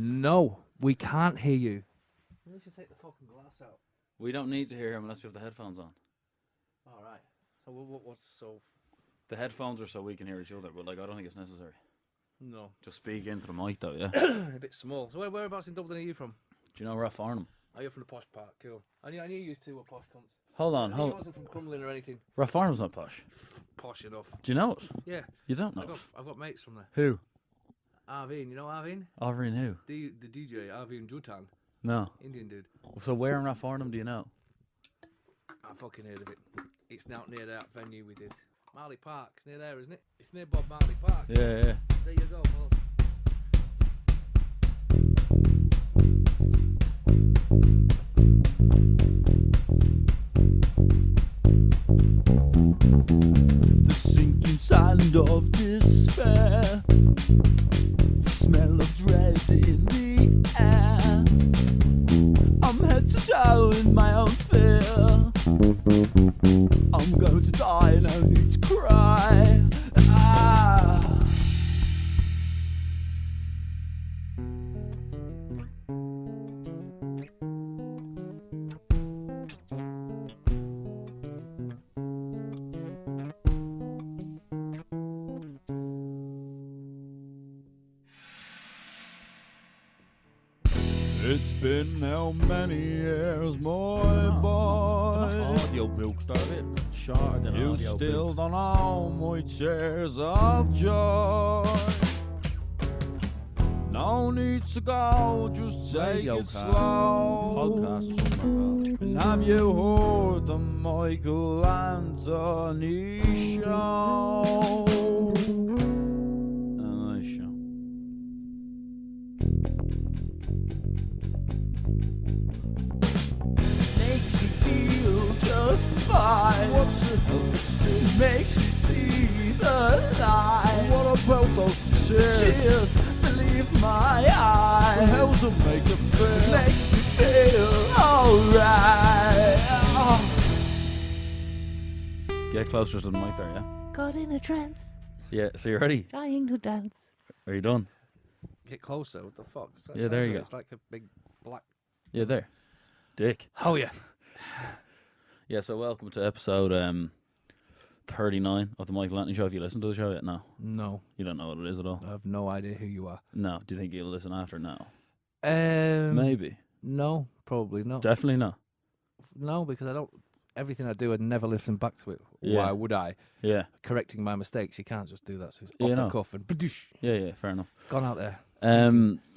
No, we can't hear you. We should take the fucking glass out. We don't need to hear him unless we have the headphones on. All right. So what's so? The headphones are so we can hear each other, but like I don't think it's necessary. No. Just speak into the mic though, yeah. A bit small. So whereabouts in Dublin are you from? Do you know Rath Farnham? Oh, you're from the posh part. Cool. I knew you two were posh cunts. Hold on, I hold on. wasn't from Crumlin or anything. Rath Farnham's not posh. Posh enough. Do you know it? Yeah. You don't know it? I've got mates from there. Who? Arvin, you know Arvin? Arvin who? The DJ, Arvin Jutan. No. Indian dude. So where in Rath Farnham do you know? I fucking heard of it. It's now near that venue we did. Marley Park. It's near there, isn't it? It's near Bob Marley Park. Yeah. There you go. Well, the sinking sand of despair, the smell of dread in the air. I'm head to toe in my own fear. I'm going to die, no need to cry. Ah. It's been how many years, my boy? Audiobook started shorter than You audio still books. don't know my tears of joy. No need to go, just take Radio it cast. slow. Podcast or something like that. And have you heard the Michael Anthony show? Nice show. Makes me feel just fine. What's it help to see? Makes me see the light. What about those tears? Cheers, believe my eyes. How's it make you feel? Makes me feel alright. Get closer to the mic there, yeah? Got in a trance, Yeah, so you're ready? trying to dance. Are you done? get closer. What the fuck? Yeah, there you go. It's like a big black. Yeah, there. Dick. Oh yeah. Yeah, so welcome to episode 39 of the Michael Anthony Show. Have you listened to the show yet? No. No, You don't know what it is at all? I have no idea who you are. No. Do you think you'll listen after? No. Maybe. Maybe. No, probably not. Definitely no. No, because I don't. Everything I do, I'd never listen back to it. Yeah. Why would I? Yeah. Correcting my mistakes, you can't just do that. So it's Yeah, off the no. cuff and badoosh, Yeah, fair enough. gone out there.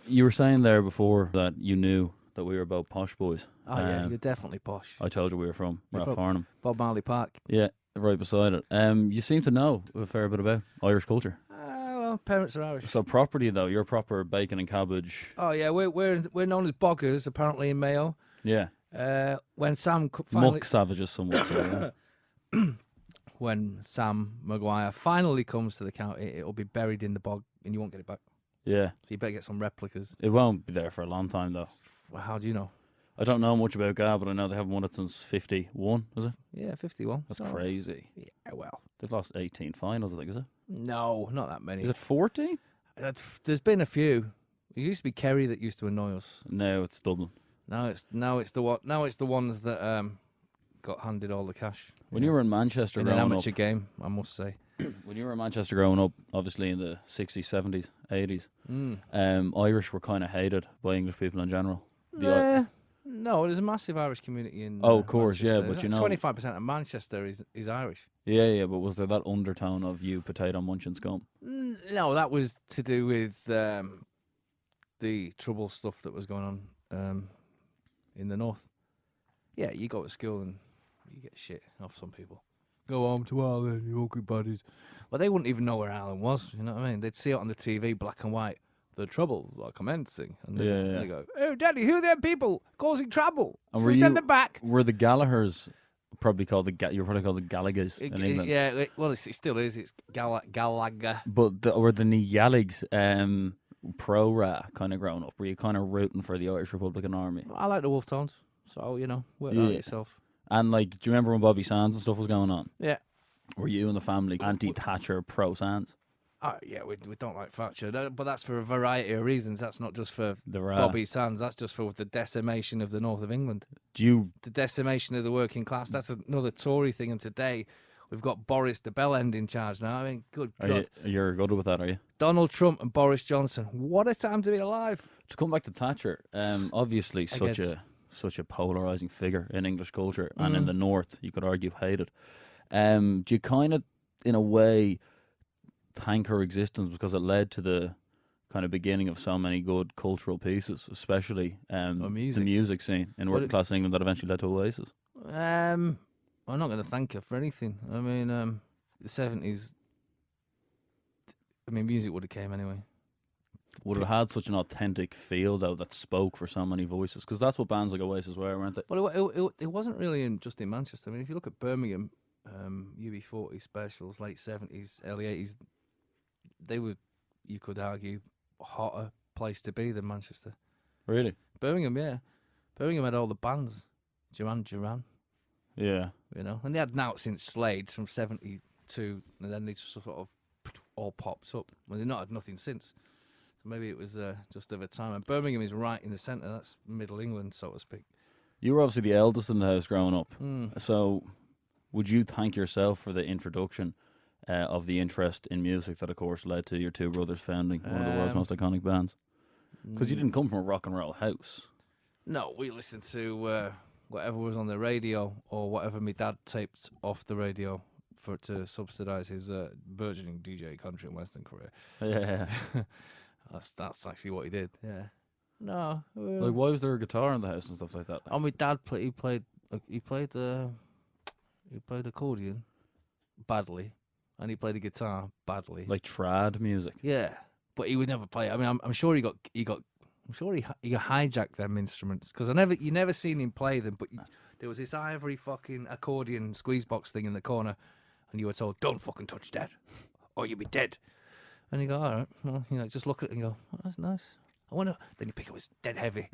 You were saying there before that you knew that we were both posh boys. Oh yeah, you're definitely posh. I told you we were from You're Rath from- Farnham. Bob Marley Park. Yeah, right beside it. You seem to know a fair bit about Irish culture. Well, parents are Irish. So property though, you're proper bacon and cabbage. Oh yeah, we're known as boggers apparently in Mayo. Yeah. When Sam finally, Muck savages somewhat. So, yeah. when Sam Maguire finally comes to the county, it'll be buried in the bog, and you won't get it back. Yeah. So you better get some replicas. It won't be there for a long time though. Well, how do you know? I don't know much about Ga, but I know they haven't won it since 51, is it? Yeah, 51. That's So- crazy. Yeah, well, They've lost 18 finals, I think, is it? no, not that many. Is it 14? There's been a few. It used to be Kerry that used to annoy us. No, it's Dublin. Now it's the ones that got handed all the cash. When you were in Manchester in an growing amateur up, game, I must say. when you were in Manchester growing up, obviously in the 60s, 70s, 80s, Irish were kind of hated by English people in general. No, there's a massive Irish community in. Oh, of course, yeah, Manchester. but you know- 25% of Manchester is Irish. Yeah, but was there that undertone of you potato munching scum? No, that was to do with the trouble stuff that was going on in the north. Yeah, you go to school and you get shit off some people. Go home to Ireland, you ugly buddies. Well, they wouldn't even know where Ireland was. You know what I mean? They'd see it on the TV, black and white. The troubles are commencing, and they go, "Oh, Daddy, who are them people causing trouble? And Should were we send you- them back?" Were the Gallaghers probably called you're probably called the Gallaghers in England? Yeah, well, it still is. It's Gallagher. But were the Nealigs pro-Ra kind of growing up? Were you kind of rooting for the Irish Republican Army? I like the Wolf Tones, so work out yourself. And like, do you remember when Bobby Sands and stuff was going on? Yeah. Were you and the family anti-Thatcher, pro-Sands? Yeah, we don't like Thatcher, but that's for a variety of reasons. That's not just for The Bobby Sands. That's just for the decimation of the north of England. the Decimation of the working class. That's another Tory thing. And today we've got Boris the Bellend in charge now. I mean, good God. You're good with that, are you? Donald Trump and Boris Johnson. What a time to be alive. To come back to Thatcher, obviously such a polarizing figure in English culture, and in the north, you could argue hated. Do you kind of, in a way, thank her existence because it led to the kind of beginning of so many good cultural pieces, especially the music scene in working class England that eventually led to Oasis? I'm not going to thank her for anything. I mean, the 70s. I mean, music would have came anyway. Would it have had such an authentic feel, though, that spoke for so many voices? Because that's what bands like Oasis were, weren't they? Well, it wasn't really just in Manchester. I mean, if you look at Birmingham, UB40 specials, late 70s, early 80s, they were, you could argue, a hotter place to be than Manchester. Really? Birmingham, yeah. Birmingham had all the bands. Duran Duran. Yeah. You know, and they had Now Since Slades from 72, and then they just sort of all popped up. Well, they've not had nothing since. So maybe it was just of a time. And Birmingham is right in the centre. That's Middle England, so to speak. You were obviously the eldest in the house growing up. So would you thank yourself for the introduction of the interest in music that, of course, led to your two brothers founding one of the world's most iconic bands? Because you didn't come from a rock and roll house. No, we listened to whatever was on the radio or whatever my dad taped off the radio to subsidise his burgeoning DJ country and western career. Yeah. That's actually what he did. Yeah. No. Like, why was there a guitar in the house and stuff like that? Oh, my dad he played accordion badly, and he played the guitar badly. Like trad music. Yeah, but he would never play it. I mean, I'm sure he hijacked them instruments because you never seen him play them. But there was this ivory fucking accordion squeeze box thing in the corner, and you were told, "Don't fucking touch that, or you'll be dead." And you go, "All right, well, just look at it and go, oh, that's nice. I wonder." Then you pick up, it's dead heavy,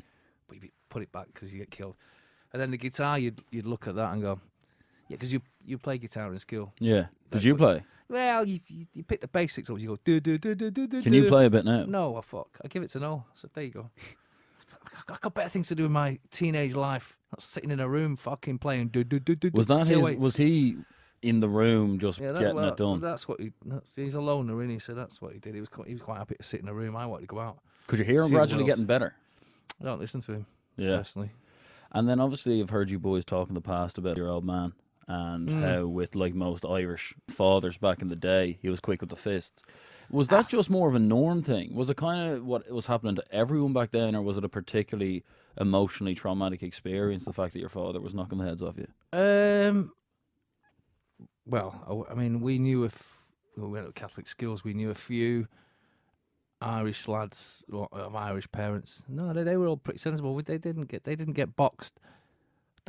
but you put it back because you get killed. And then the guitar, you'd look at that and go, yeah, because you play guitar in school. Yeah. Did you play? Well, you pick the basics up. You go do do do do do do. Can you play a bit now? No, fuck. I give it to Noel. I said, there you go. I got better things to do in my teenage life. Not sitting in a room fucking playing do do do do. Was that his? Was he in the room just getting it done? That's what he's a loner, isn't he? So that's what he did. He was quite happy to sit in a room. I wanted to go out. Could you hear him gradually getting better? I don't listen to him personally. And then obviously I've heard you boys talk in the past about your old man and how, with like most Irish fathers back in the day, he was quick with the fists. Was that just more of a norm thing? Was it kind of what was happening to everyone back then, or was it a particularly emotionally traumatic experience, the fact that your father was knocking the heads off you? Well, I mean, we went to Catholic schools, we knew a few Irish lads of Irish parents. No, they were all pretty sensible. They didn't get boxed.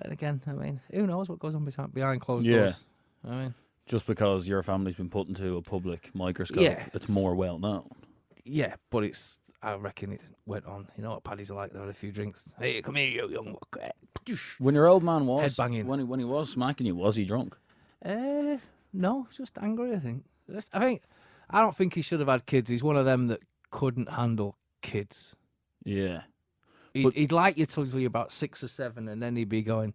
Then again, I mean, who knows what goes on behind closed doors? I mean, just because your family's been put into a public microscope, it's more well known. Yeah, but I reckon it went on. You know what Paddy's are like? They had a few drinks. Hey, come here, you young. When your old man was headbanging, when he was smacking you, was he drunk? No, just angry. I don't think he should have had kids. He's one of them that couldn't handle kids. Yeah. He'd like you till you're about 6 or 7, and then he'd be going,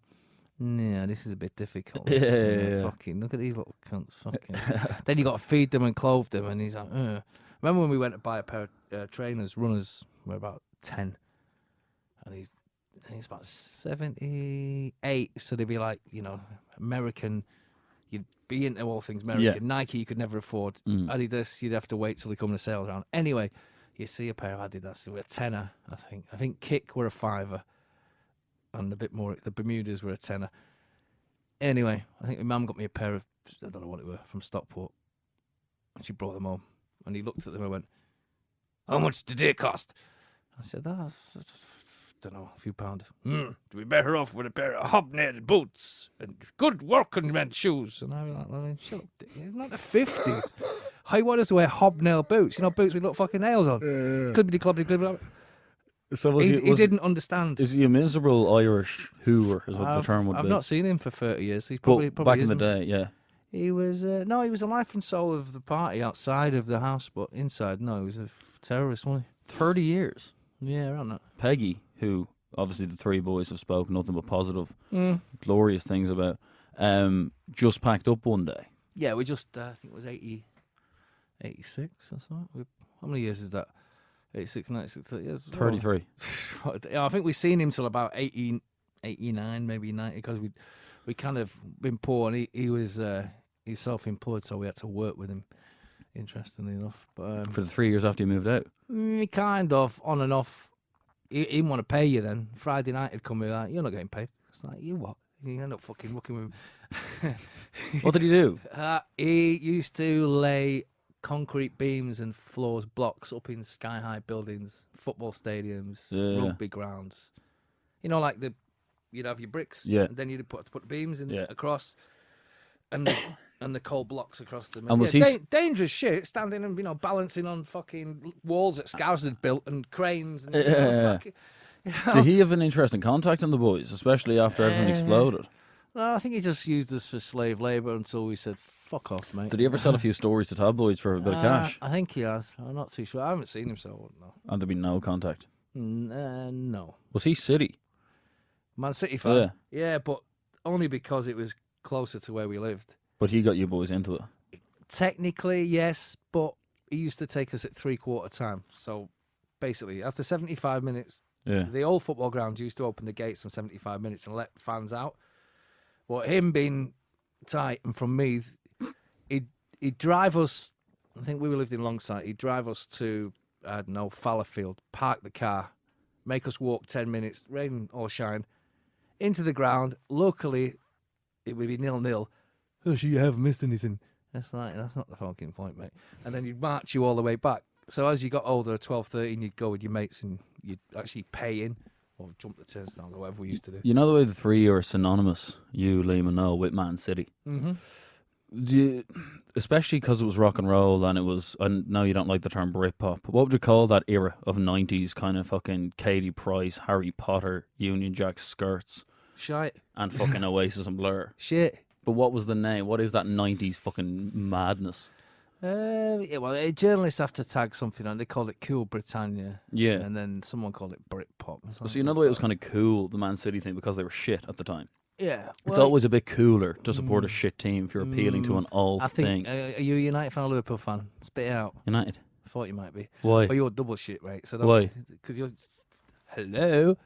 "Yeah, this is a bit difficult." Fucking look at these little cunts. Fucking. Then you got to feed them and clothe them, and he's like, Ugh. Remember when we went to buy a pair of trainers, runners? We're about 10, and he's about 78. So they'd be like, American. You'd be into all things American. Yeah. Nike, you could never afford. Adidas, you'd have to wait till they come to sale around. Anyway. You see a pair of Adidas, we're a tenner, I think. I think Kick were a £5, and a bit more. The Bermudas were a tenner. Anyway, I think my mum got me a pair of, I don't know what it were, from Stockport, and she brought them home. And he looked at them and went, "How much did they cost?" I said, I don't know, a few pound. To be better off with a pair of hobnail boots and good working men's shoes. And I was like, shut up, it's not the 50s. I want us to wear hobnail boots. Boots with little fucking nails on. Clibbity, clibbity, clibbity. So he didn't understand. Is he a miserable Irish hooer, is what the term would be? I've not seen him for 30 years. He's probably back in isn't. the day, yeah. He was no, he was the life and soul of the party outside of the house, but inside, no, he was a terrorist, wasn't 30 years. he? Yeah, around that. Peggy, who obviously the three boys have spoken nothing but positive, glorious things about, just packed up one day. Yeah, we just I think it was 86 or something. How many years is that? 86, 96, 30 years. 33. I think we've seen him till about 18, 89, maybe 90, because we kind of been poor, and he was he's self-employed, so we had to work with him. Interestingly enough, but For the 3 years after you moved out. kind of on and off. He didn't want to pay you then. Friday night he'd come in like, you're not getting paid. It's like, you what? You end up fucking working with him. What did he do? He used to lay concrete beams and floors, blocks up in sky-high buildings, football stadiums, rugby grounds. You know, like you'd have your bricks, and then you'd put the beams in across, and the cold blocks across them. And was dangerous shit, standing and balancing on fucking walls that Scouts had built and cranes. And, Did he have an interest in contacting the boys, especially after everything exploded? No, I think he just used us for slave labour until we said, fuck off, mate. Did he ever sell a few stories to tabloids for a bit of cash? I think he has. I'm not too sure. I haven't seen him, so I wouldn't know. And there'd be no contact? No. Was he City? Man City fan? Yeah, but only because it was closer to where we lived. But he got you boys into it? Technically, yes, but he used to take us at 3/4 time. So basically, after 75 minutes, the old football grounds used to open the gates in 75 minutes and let fans out. But him being tight and from Meath, he'd drive us, I think we lived in Longsight, he'd drive us to, I don't know, Fallowfield, park the car, make us walk 10 minutes, rain or shine, into the ground. Luckily, it would be 0-0. Oh, so you haven't missed anything. That's not the fucking point, mate. And then you'd march you all the way back. So as you got older, 12, 13, you'd go with your mates and you'd actually pay in or jump the turnstiles or whatever we used to do. You know the way the three are synonymous, you, Liam and Noel, with Man City? Mm-hmm. Especially because it was rock and roll and it was, I know you don't like the term Britpop, what would you call that era of 90s kind of fucking Katie Price, Harry Potter, Union Jack skirts? Shite. And fucking Oasis and Blur. Shit. But what was the name? What is that 90s fucking madness? Journalists have to tag something and they called it Cool Britannia. Yeah. And then someone called it Britpop. So you know the way it was kind of cool, the Man City thing, because they were shit at the time? Yeah. It's always a bit cooler to support a shit team if you're appealing to an old thing. Are you a United fan or Liverpool fan? Spit it out. United. I thought you might be. Why? Or you're double shit, mate. So why? Because you're... Hello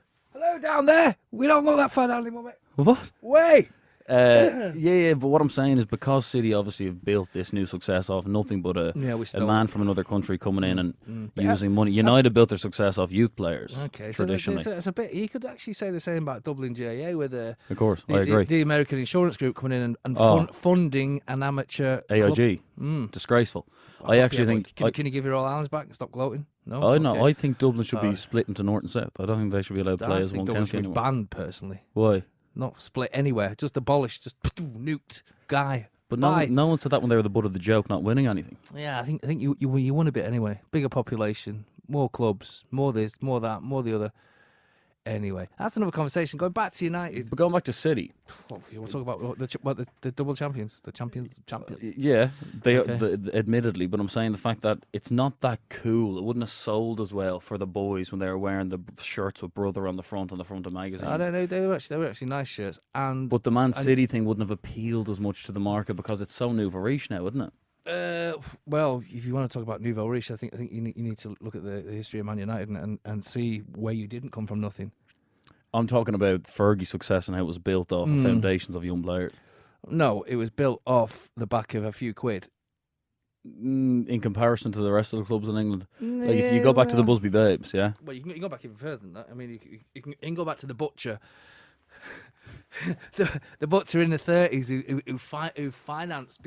down there. We don't go that far down anymore, mate. What? Wait. Yeah, but what I'm saying is because City obviously have built this new success off nothing but a man from another country coming in and using money. United built their success off youth players. Okay, traditionally. So it's a bit. You could actually say the same about Dublin GAA with of course, I agree. The American Insurance Group coming in and funding an amateur AIG. Disgraceful. I actually think. Can you give your all hands back and stop gloating? No. I know. I think Dublin should be split into North and South. I don't think they should be allowed to play as one Dublin county should be anymore. banned personally. Why? Not split anywhere, just abolished, just nuked guy. But no one said that when they were the butt of the joke, not winning anything. Yeah, I think you won a bit anyway. Bigger population, more clubs, more this, more that, more the other. Anyway, that's another conversation. Going back to United, but going back to City, we'll talk about the double champions, the champions. Yeah, admittedly, but I'm saying the fact that it's not that cool. It wouldn't have sold as well for the boys when they were wearing the shirts with Brother on the front of magazines. I don't know. They were actually nice shirts, but the Man City thing wouldn't have appealed as much to the market because it's so nouveau-riche now, wouldn't it? Well, if you want to talk about nouveau riche, I think you need to look at the history of Man United and see where you didn't come from nothing. I'm talking about Fergie's success and how it was built off the foundations of young players. No, it was built off the back of a few quid. In comparison to the rest of the clubs in England, like if you go back to the Busby Babes, yeah. Well, you can go back even further than that. I mean, you can go back to the butcher. the butcher in the 30s who financed.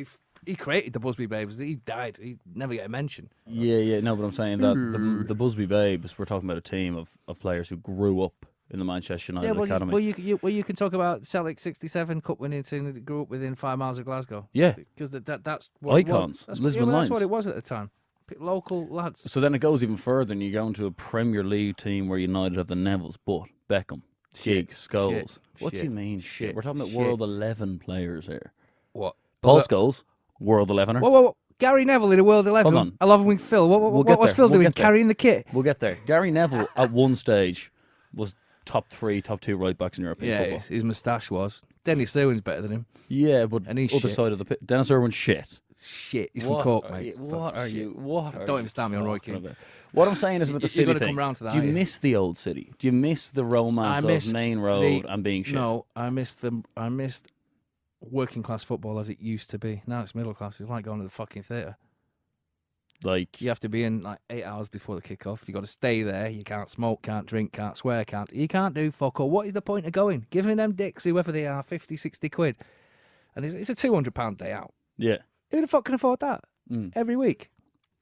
He created the Busby Babes. He died. He never get a mention. Yeah. No, but I'm saying that the Busby Babes, we're talking about a team of players who grew up in the Manchester United Academy. You can talk about Celtic '67 Cup winning team that grew up within 5 miles of Glasgow. Yeah, because that's what icons. Lisbon Lions. That's what it was at the time. Local lads. So then it goes even further, and you go into a Premier League team where United have the Nevilles, but Beckham, Giggs, Scholes. What do you mean shit? We're talking about World 11 players here. What? Paul Scholes, World 11er. Whoa. Gary Neville in a World 11. Hold on. 11 wing Phil. What was Phil doing? Carrying the kit? We'll get there. Gary Neville at one stage was top 3, top 2 right backs in European football. His moustache was. Dennis Irwin's better than him. Yeah, but and he's other shit. side of the pit. Dennis Irwin's shit. Shit. He's from Cork, mate. What are you? What are Don't you even start me on Roy talking Keane. about? What I'm saying is about the city You're going to thing. come round to that. Do you miss the old city? Do you miss the romance of Main Road and being shit? No, I missed working class football as it used to be. Now it's middle class. It's like going to the fucking theatre. Like you have to be in like 8 hours before the kick-off. You got to stay there. You can't smoke, can't drink, can't swear, you can't do fuck all. What is the point of going? Giving them dicks, whoever they are, 50, 60 quid. And it's a £200 day out. Yeah. Who the fuck can afford that every week?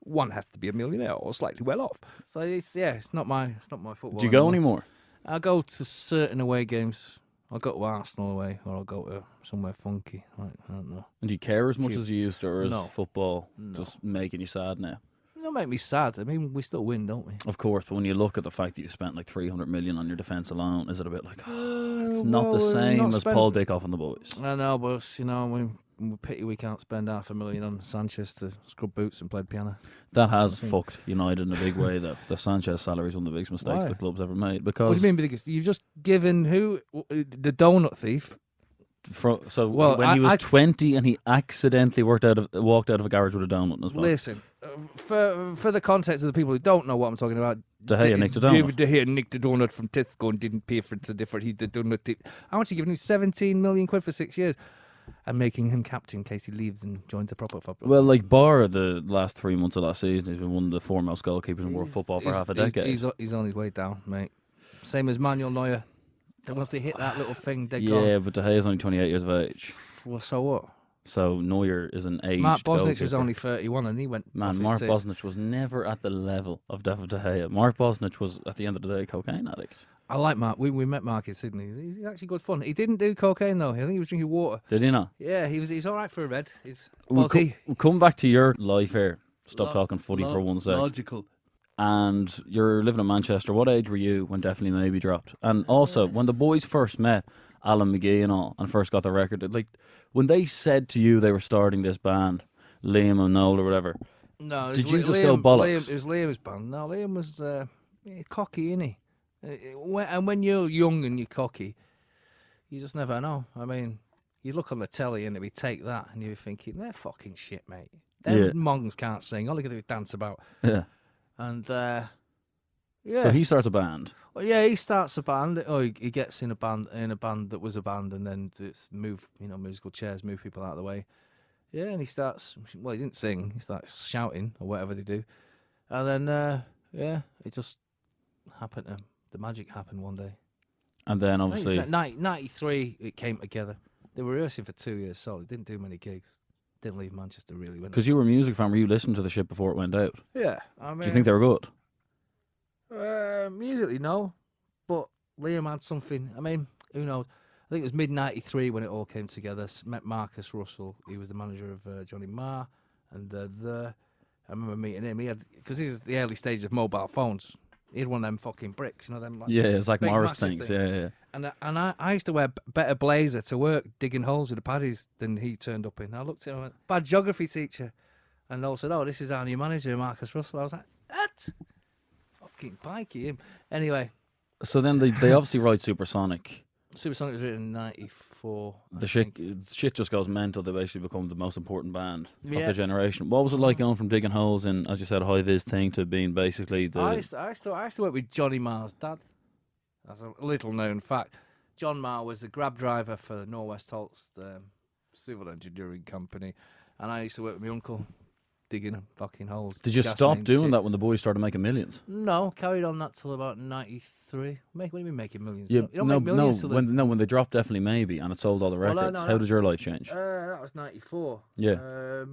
One has to be a millionaire or slightly well off. So it's not my football. Do you go anymore? I go to certain away games. I'll go to Arsenal away, or I'll go to somewhere funky. I don't know. And do you care as much as you used to, or is No. football just making you sad now? It don't make me sad. I mean, we still win, don't we? Of course, but when you look at the fact that you spent like 300 million on your defence alone, is it a bit like, it's not the same as Paul Dickoff and the boys? I know, but we pity we can't spend $500,000 on Sanchez to scrub boots and play the piano. That has fucked United in a big way. That the Sanchez salary is one of the biggest mistakes the club's ever made. Because what do you mean biggest? You've just given the donut thief. When he was 20 and he accidentally walked out of a garage with a donut as well. Listen, for the context of the people who don't know what I'm talking about, De Gea nicked a donut. David De Gea nicked a donut from Tesco and didn't pay for it. It's a different. He's the donut thief. How much are you giving him? 17 million quid for 6 years, and making him captain in case he leaves and joins the proper football. Well, like bar the last 3 months of last season, he's been one of the foremost goalkeepers in world football for half a decade. He's on his way down, mate. Same as Manuel Neuer. Once they hit that little thing, they're yeah, gone. but De Gea is only 28 years of age. Well, so what? So Neuer is an aged Mark Bosnich goalkeeper. was only 31 and he went. Man, Mark Bosnich was never at the level of David De Gea. Mark Bosnich was, at the end of the day, a cocaine addict. I like Mark. We met Mark in Sydney. He's actually good fun. He didn't do cocaine though. I think he was drinking water. Did he not? Yeah, he was all right for a red. We'll come back to your life here. Stop talking footy for one sec. Logical. And you're living in Manchester. What age were you when Definitely Maybe dropped? And also, when the boys first met Alan McGee and all, and first got the record, like when they said to you they were starting this band, Liam and Noel or whatever, no, did you just go bollocks? It was Liam's band. No, Liam was cocky, innit? And when you're young and you're cocky, you just never know. I mean, you look on the telly and it'd be Take That, and you're thinking, they're fucking shit, mate. Them mongs can't sing. All they can do is dance about. Yeah. And So he starts a band. Well, yeah, he starts a band. Oh, he gets in a band that was a band, and then it's musical chairs, move people out of the way. Yeah, and he starts. Well, he didn't sing. He starts shouting or whatever they do, and then it just happened. The magic happened one day. And then obviously, 93, it came together. They were rehearsing for 2 years solid. Didn't do many gigs. Didn't leave Manchester really. Because you were a music fan, were you listening to the shit before it went out? Yeah, I mean, do you think they were good? Musically, no, but Liam had something. I mean, who knows? I think it was mid-93 when it all came together. Met Marcus Russell. He was the manager of Johnny Marr, and I remember meeting him. He had, because this is the early stage of mobile phones. He had one of them fucking bricks, them like it's like big, Morris things. Thing. Yeah. And I used to wear better blazer to work digging holes with the paddies than he turned up in. I looked at him and went, bad geography teacher, and all said, "Oh, this is our new manager, Marcus Russell." I was like, "What? Fucking pikey him." Anyway. So then they obviously write Supersonic. Supersonic was written in 94. The shit just goes mental. They basically become the most important band of the generation. What was it like going from digging holes in, as you said, a high-vis thing to being basically the... I used to work with Johnny Marr's dad. That's a little-known fact. John Marr was the grab driver for Norwest Holt's civil engineering company, and I used to work with my uncle digging fucking holes. Did you stop doing that when the boys started making millions? No, carried on that till about 93. What do you mean making millions? Yeah, you don't make millions till when they dropped Definitely Maybe and it sold all the records. How did your life change? That was 94. Yeah.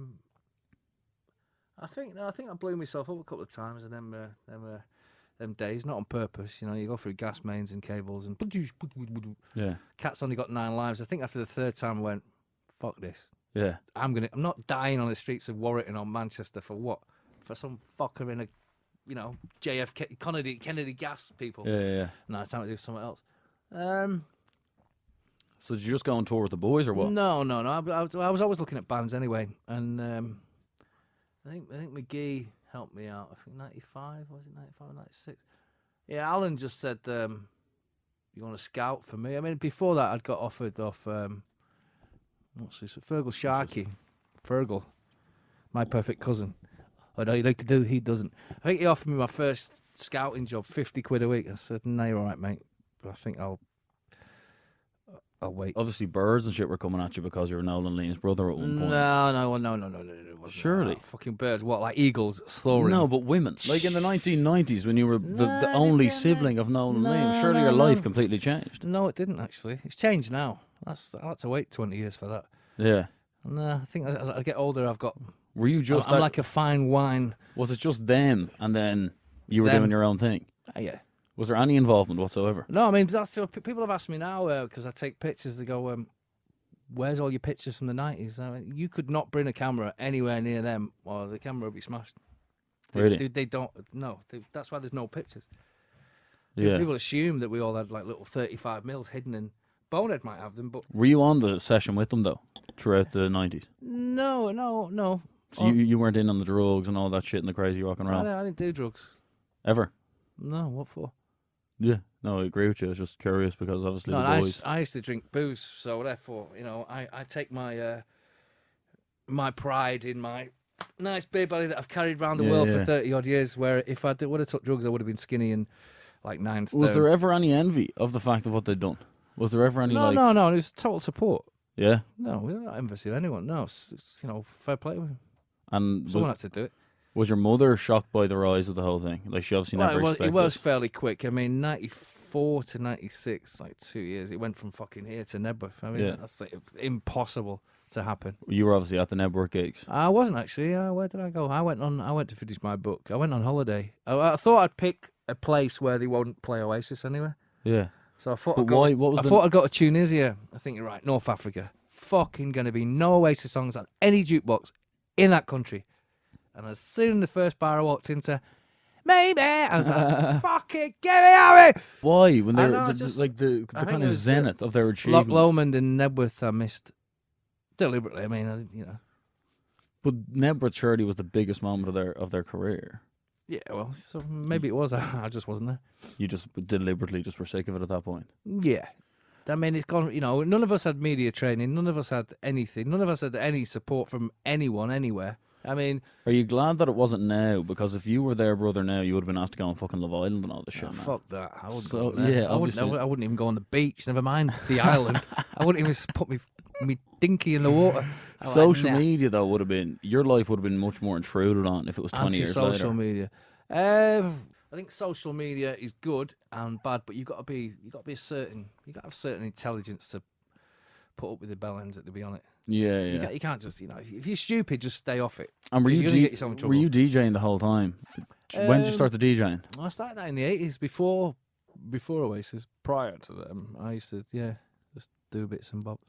I think I blew myself up a couple of times, and them days, not on purpose. You go through gas mains and cables, and cat's only got 9 lives. I think after the third time I went, fuck this. Yeah, I'm not dying on the streets of Warrington or Manchester for what? For some fucker in a, JFK Kennedy gas people. Yeah. No, it's time to do something else. So did you just go on tour with the boys or what? No. I was always looking at bands anyway, and I think McGee helped me out. I think 95, was it 95 or 96? Yeah, Alan just said, you want to scout for me? I mean, before that, I'd got offered off, what's this? Fergal Sharkey. Fergal, my perfect cousin. I know you like to do, he doesn't. I think he offered me my first scouting job, 50 quid a week. I said, no, you're all right, mate. But I think I'll wait. Obviously, birds and shit were coming at you because you were Noel and Liam's brother at one point. No. It wasn't Surely. that. Fucking birds. What, like eagles soaring? No, but women. Like in the 1990s when you were the only sibling of Noel and Liam, surely your life completely changed. No, it didn't actually. It's changed now. I'll have to wait 20 years for that. Yeah. No, I think as I get older, I've got... Were you just... I'm like a fine wine. Was it just them and then you were them. doing your own thing? Yeah. Was there any involvement whatsoever? No, I mean, that's people have asked me now because I take pictures. They go, where's all your pictures from the 90s? I mean, you could not bring a camera anywhere near them or the camera would be smashed. Really? They don't... No, that's why there's no pictures. Yeah. People assume that we all had like little 35 mils hidden, and Bonehead might have them, but... Were you on the session with them, though, throughout the 90s? No. So you weren't in on the drugs and all that shit and the crazy rock and roll? I didn't do drugs. Ever? No, what for? Yeah. No, I agree with you. I was just curious because obviously No, the boys... I used to drink booze, so therefore, I take my my pride in my nice beer belly that I've carried around the world for 30-odd years, where if I would have took drugs, I would have been skinny and like 9 stone. Was there ever any envy of the fact of what they'd done? Was there ever any No, it was total support. Yeah? No, we're not envious of anyone. No, it's fair play with him. And Someone had to do it. Was your mother shocked by the rise of the whole thing? Like, she obviously never expected it was fairly quick. I mean, 94 to 96, like 2 years. It went from fucking here to Nebworth. I mean, that's like impossible to happen. You were obviously at the Nebworth gigs. I wasn't actually. Where did I go? I went to finish my book. I went on holiday. I thought I'd pick a place where they won't play Oasis anywhere. Yeah. So I thought I'd go to Tunisia. I think you're right. North Africa. Fucking going to be no Oasis songs on any jukebox in that country. And as soon as the first bar I walked into, maybe, I was like, fucking get me out of here! Why? When they're think the kind of it was zenith of their achievements. Lomond and Nebworth I missed deliberately. I mean, But Nebworth surely was the biggest moment of their career. Yeah, well, so maybe it was. I just wasn't there. You just deliberately just were sick of it at that point. Yeah. I mean, it's gone, none of us had media training. None of us had anything. None of us had any support from anyone anywhere. I mean... Are you glad that it wasn't now? Because if you were their brother now, you would have been asked to go on fucking Love Island and all this shit. Fuck that. I wouldn't So, go there. yeah, I wouldn't even go on the beach, never mind the island. I wouldn't even put me dinky in the water. Social media, though, would have been... Your life would have been much more intruded on if it was 20 years later. Social media. I think social media is good and bad, but you got to have certain intelligence to put up with the bell ends, to be on it. Yeah. You can't just, if you're stupid, just stay off it. And were you get yourself in trouble. Were you DJing the whole time? When did you start the DJing? I started that in the 80s, before Oasis. Prior to them, I used to just do bits and bobs.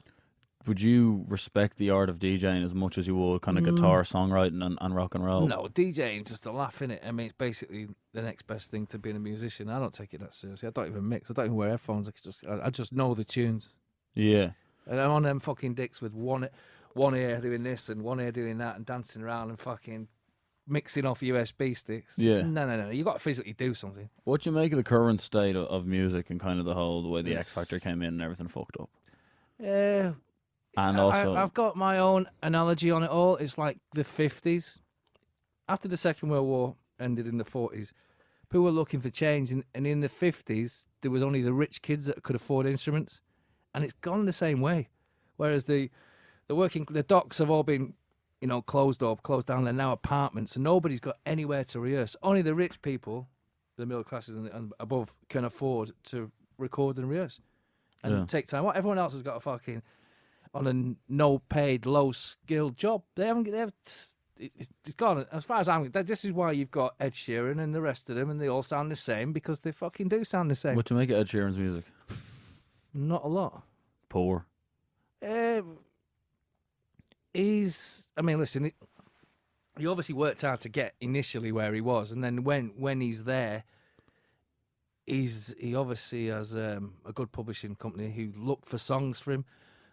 Would you respect the art of DJing as much as you would kind of guitar songwriting and rock and roll? No, DJing just a laugh, innit? I mean, it's basically the next best thing to being a musician. I don't take it that seriously. I don't even mix. I don't even wear headphones. I just know the tunes. Yeah. And I'm on them fucking dicks with one ear doing this and one ear doing that and dancing around and fucking mixing off USB sticks. Yeah. No. You got to physically do something. What do you make of the current state of music and kind of the way the X Factor came in and everything fucked up? And also, I've got my own analogy on it all. It's like the 50s. After the Second World War ended in the 40s, people were looking for change. And in the 50s, there was only the rich kids that could afford instruments. And it's gone the same way. Whereas the docks have all been, closed down. They're now apartments. And nobody's got anywhere to rehearse. Only the rich people, the middle classes and above, can afford to record and rehearse. And take time. Everyone else has got a fucking... on a no-paid, low-skilled job. It's gone. As far as I'm concerned, this is why you've got Ed Sheeran and the rest of them, and they all sound the same, because they fucking do sound the same. what do you make of Ed Sheeran's music? Not a lot. Poor. Listen, he obviously worked hard to get initially where he was, and then when he's there, he obviously has a good publishing company who look for songs for him.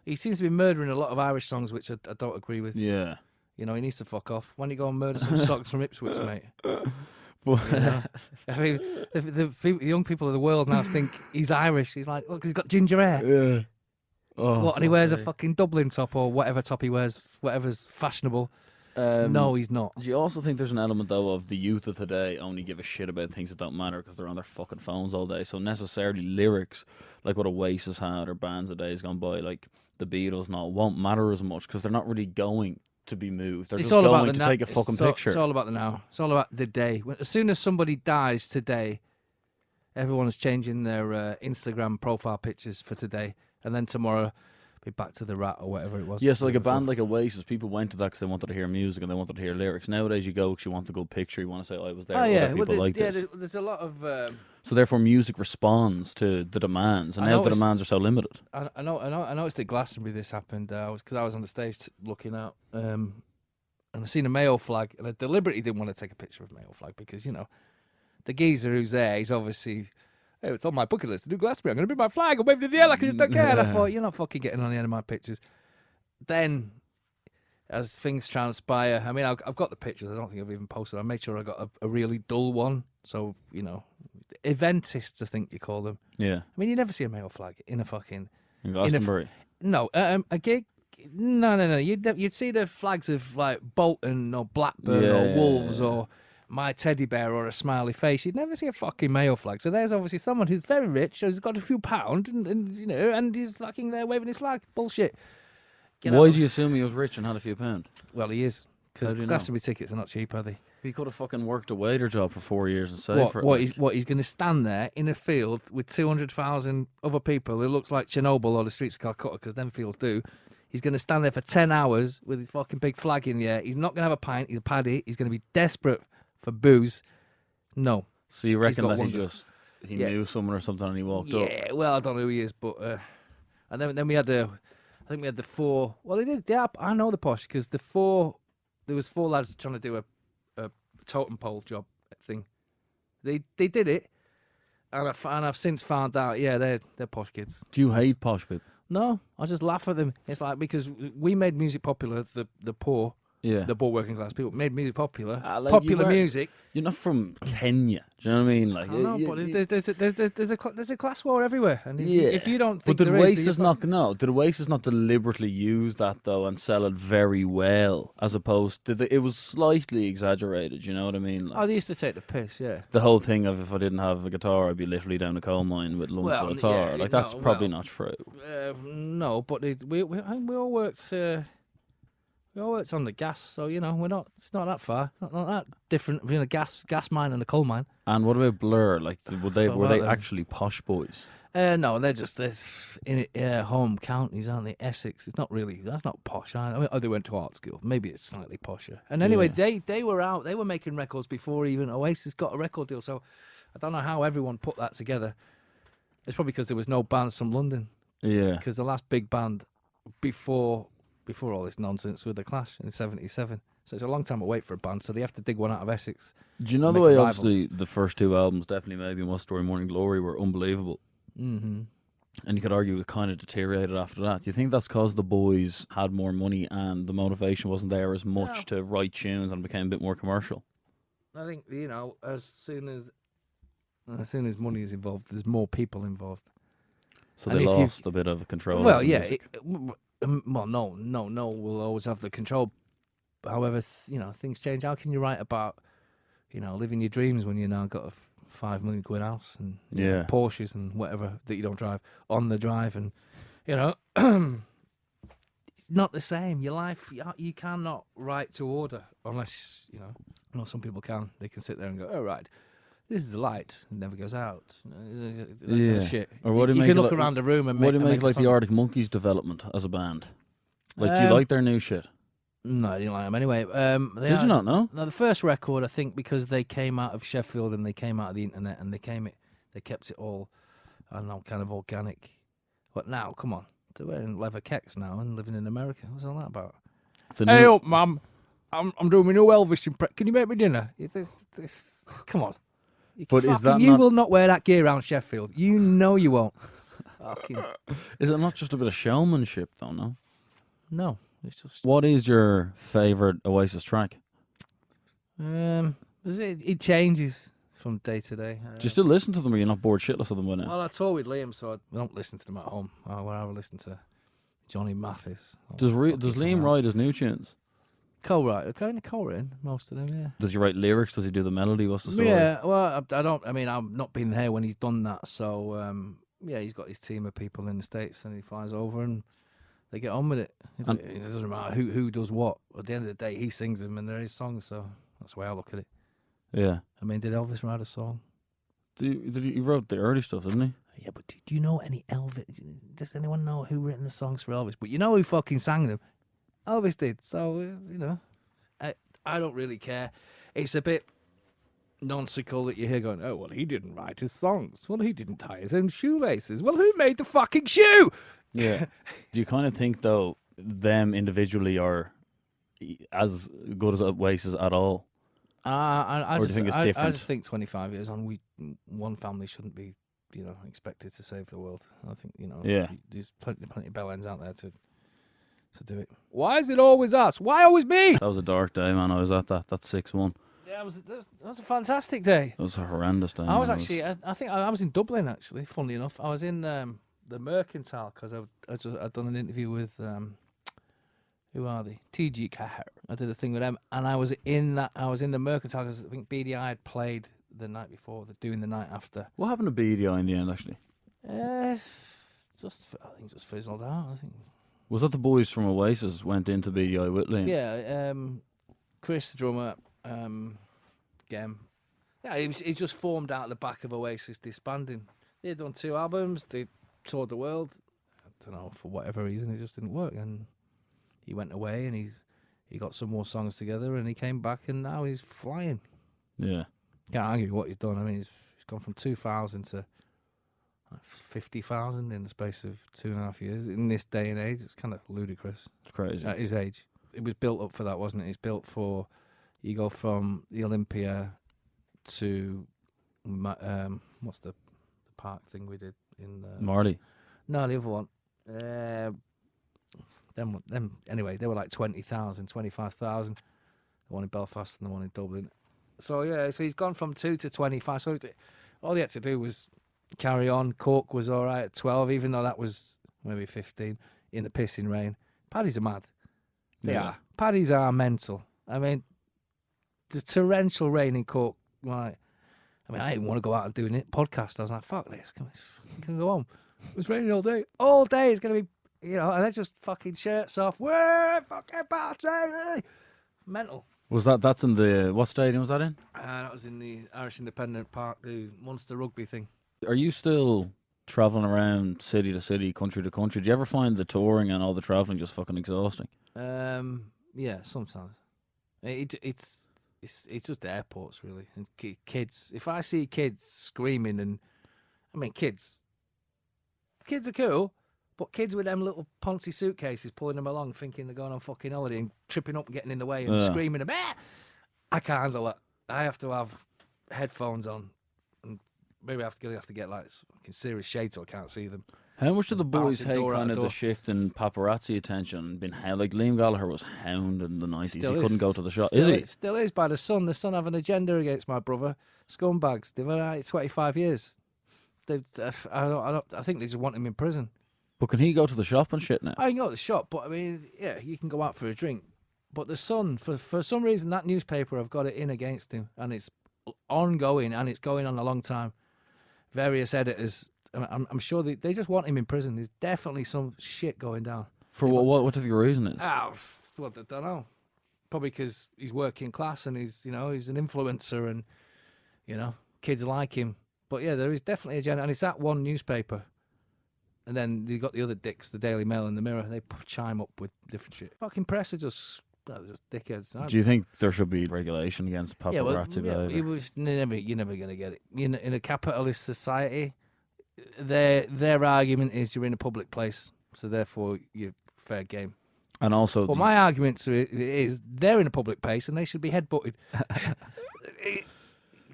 He seems to be murdering a lot of Irish songs, which I don't agree with. Yeah. You know, he needs to fuck off. Why don't you go and murder some songs from Ipswich, mate? But You know? I mean, the young people of the world now think he's Irish. He's like, look, he's got ginger hair. yeah. Oh, What? And he wears a me. fucking Dublin top or whatever top he wears, whatever's fashionable. No, he's not. Do you also think there's an element, though, of the youth of today only give a shit about things that don't matter because they're on their fucking phones all day? So necessarily lyrics, like what Oasis had or bands of days gone by, like the Beatles and all, won't matter as much because they're not really going to be moved. They're It's just all about going the to take a fucking picture. It's all about the now. It's all about the day. As soon as somebody dies today, everyone's changing their Instagram profile pictures for today, and then tomorrow be back to the Rat or whatever it was. Yes, like a band like Oasis, people went to that because they wanted to hear music and they wanted to hear lyrics. Nowadays, you go because you want a good picture. You want to say, "I was there." Oh Other yeah, people like yeah. this. There's a lot of. So therefore, music responds to the demands, and I now the noticed- demands are so limited. I noticed at Glastonbury this happened because I was on the stage looking out, and I seen a Mayo flag, and I deliberately didn't want to take a picture of a Mayo flag because the geezer who's there, he's obviously. Hey, it's on my bucket list to do Glastonbury. I'm going to bring my flag. I'm waving in the air like I just don't care. And I thought, you're not fucking getting on the end of my pictures. Then, as things transpire, I mean, I've got the pictures. I don't think I've even posted. I made sure I got a really dull one. So, eventists, I think you call them. Yeah, I mean, you never see a Mayo flag in a fucking... in Glastonbury. No, a gig... No. You'd see the flags of, like, Bolton or Blackburn or Wolves or... My teddy bear or a smiley face. You'd never see a fucking Mayo flag. So there's obviously someone who's very rich, who's got a few pounds, and he's fucking there waving his flag. Bullshit. Why do you assume he was rich and had a few pounds? Well, he is. Because How do you know? Glastonbury tickets are not cheap, are they? He could have fucking worked a waiter job for 4 years and saved for it. He's going to stand there in a field with 200,000 other people who looks like Chernobyl or the streets of Calcutta, because them fields do. He's going to stand there for 10 hours with his fucking big flag in the air. He's not going to have a pint. He's a paddy. He's going to be desperate for booze. No. So you reckon got that one he knew someone or something and he walked up? Yeah, well, I don't know who he is, but and then we had I think we had the four. Well, they did. Yeah, I know the posh because there was four lads trying to do a totem pole job thing. They did it, and I've since found out. Yeah, they're posh kids. Do you hate posh people? No, I just laugh at them. It's like because we made music popular. The poor. Yeah. The poor working class people made music popular. Like Popular music. You're not from Kenya. Do you know what I mean? Like, I know, but there's a class war everywhere, and if you don't think but did there is, Oasis did Oasis not deliberately use that though and sell it very well, as opposed to it was slightly exaggerated? You know what I mean? Like, they used to take the piss, yeah. the whole thing of if I didn't have a guitar, I'd be literally down a coal mine with lungs full of tar. Like that's probably not true. No, but we all worked. We all worked on the gas, so we're not. It's not that far. Not that different between a gas mine and a coal mine. And what about Blur? Like, were they them? actually posh boys? No, they're just in home counties, aren't they? Essex. It's not really. That's not posh. I mean, they went to art school. Maybe it's slightly posher. And anyway, they were out. They were making records before even Oasis got a record deal. So I don't know how everyone put that together. It's probably because there was no bands from London. Yeah. Because the last big band before all this nonsense with the Clash in '77. So it's a long time to wait for a band. So they have to dig one out of Essex. Do you know the way? Obviously, the first two albums, definitely maybe Must Story, Morning Glory, were unbelievable. Mm-hmm. And you could argue it kind of deteriorated after that. Do you think that's because the boys had more money and the motivation wasn't there as much to write tunes and became a bit more commercial? I think as soon as money is involved, there's more people involved. So And they if lost a bit of control. Well, over the yeah. music. No will always have the control. However, things change. How can you write about, living your dreams when you now got a £5 million house and Porsches and whatever that you don't drive on the drive, and it's not the same. Your life, you cannot write to order unless I know some people can. They can sit there and go, oh right, this is the light, it never goes out. That kind of shit. Or what do you can look like, around the room and what do you make make like the Arctic Monkeys development as a band? Like, do you like their new shit? No, I didn't like them anyway. Did you not know? No, the first record, I think, because they came out of Sheffield and they came out of the internet and they kept it all, I don't know, kind of organic. But now, come on, they're wearing leather kecks now and living in America. What's all that about? Hey up, mum. I'm doing my new Elvis impression. Can you make me dinner? Come on. But is that you not- will not wear that gear around Sheffield. You know you won't. Is it not just a bit of showmanship, though? No. No, it's just. What is your favourite Oasis track? It changes from day to day. Do you still listen to them, or you're not bored shitless of them by now? Well, I tour with Liam, so I don't listen to them at home. I rather listen to Johnny Mathis. Does Liam write his new tunes? Co-write, kind of co-written most of them. Yeah. Does he write lyrics? Does he do the melody? What's the story? Yeah. Well, I don't. I mean, I've not been there when he's done that. So yeah, he's got his team of people in the States, and he flies over and they get on with it. It doesn't matter who does what. At the end of the day, he sings them, and they're his songs. So that's the way I look at it. Yeah. I mean, did Elvis write a song? He wrote the early stuff, didn't he? Yeah, but do you know any Elvis? Does anyone know who written the songs for Elvis? But you know who fucking sang them? Elvis did. So, you know, I don't really care. It's a bit nonsensical that you hear going, oh, well, he didn't write his songs. Well, he didn't tie his own shoelaces. Well, who made the fucking shoe? Yeah. Do you kind of think, though, them individually are as good as Oasis at all? I Or do you think it's different? I just think 25 years on, one family shouldn't be, expected to save the world. I think, Yeah. there's plenty of bell ends out there to do it. Why is it always us? Why always me? That was a dark day, man. I was at that. That's 6-1. Yeah, that was a fantastic day. It was a horrendous day. I was actually, I think I was in Dublin, actually, funnily enough. I was in the Mercantile because I'd done an interview with, who are they? THIRD Gallagher. I did a thing with them, and I was in the Mercantile because I think BDI had played the night before, they're doing the night after. What happened to BDI in the end, actually? I think just fizzled out, I think. Was that the boys from Oasis went into BDI with Liam? Yeah, Chris, the drummer, Gem. Yeah, it just formed out of the back of Oasis disbanding. They'd done 2 albums, they toured the world. I don't know, for whatever reason, it just didn't work. And he went away and he got some more songs together and he came back and now he's flying. Yeah. Can't argue what he's done. I mean, he's gone from 2,000 to 50,000 in the space of 2.5 years. In this day and age, it's kind of ludicrous. It's crazy. At his age. It was built up for that, wasn't it? It's built for, you go from the Olympia to, what's the park thing we did in... Marley. No, the other one. Them anyway, they were like 20,000, 25,000. The one in Belfast and the one in Dublin. So, yeah, so he's gone from 2 to 25. So all he had to do was carry on. Cork was all right at 12, even though that was maybe 15 in the pissing rain. Paddies are mad. They are. Paddies are mental. I mean, the torrential rain in Cork, like, I didn't want to go out and do a podcast. I was like, fuck this. Can go home. It was raining all day. All day it's going to be, and they're just fucking shirts off. We're fucking party. Mental. That's in the, what stadium was that in? That was in the Irish Independent Park, the Munster rugby thing. Are you still travelling around city to city, country to country? Do you ever find the touring and all the travelling just fucking exhausting? Yeah, sometimes. It's just airports, really. And kids. If I see kids screaming and... I mean, kids are cool, but kids with them little poncy suitcases pulling them along thinking they're going on fucking holiday and tripping up and getting in the way and screaming and I can't handle that. I have to have headphones on and maybe I have to get like fucking serious shades so I can't see them. How much do the boys bouncing hate door out kind the of the door. shift in paparazzi attention? Like Liam Gallagher was hound in the 90s. Still He is. couldn't go to the shop. Still Is he? Still is by the Sun. The Sun have an agenda against my brother. Scumbags. They've been at it 25 years. I think they just want him in prison. But can he go to the shop and shit now? I can go to the shop, but I mean, yeah, you can go out for a drink. But the Sun, for some reason, that newspaper have got it in against him, and it's ongoing, and it's going on a long time. Various editors, I'm sure they just want him in prison. There's definitely some shit going down. For what do you think the reason is? Well, I don't know. Probably because he's working class and he's an influencer and, kids like him. But yeah, there is definitely a agenda, and it's that one newspaper. And then you got the other dicks, the Daily Mail and the Mirror. They chime up with different shit. Fucking press are just dickheads. Do you think there should be regulation against paparazzi behavior? You're never going to get it. In a capitalist society, their argument is you're in a public place, so therefore you're fair game. And also, Well, my argument to it is they're in a public place and they should be headbutted.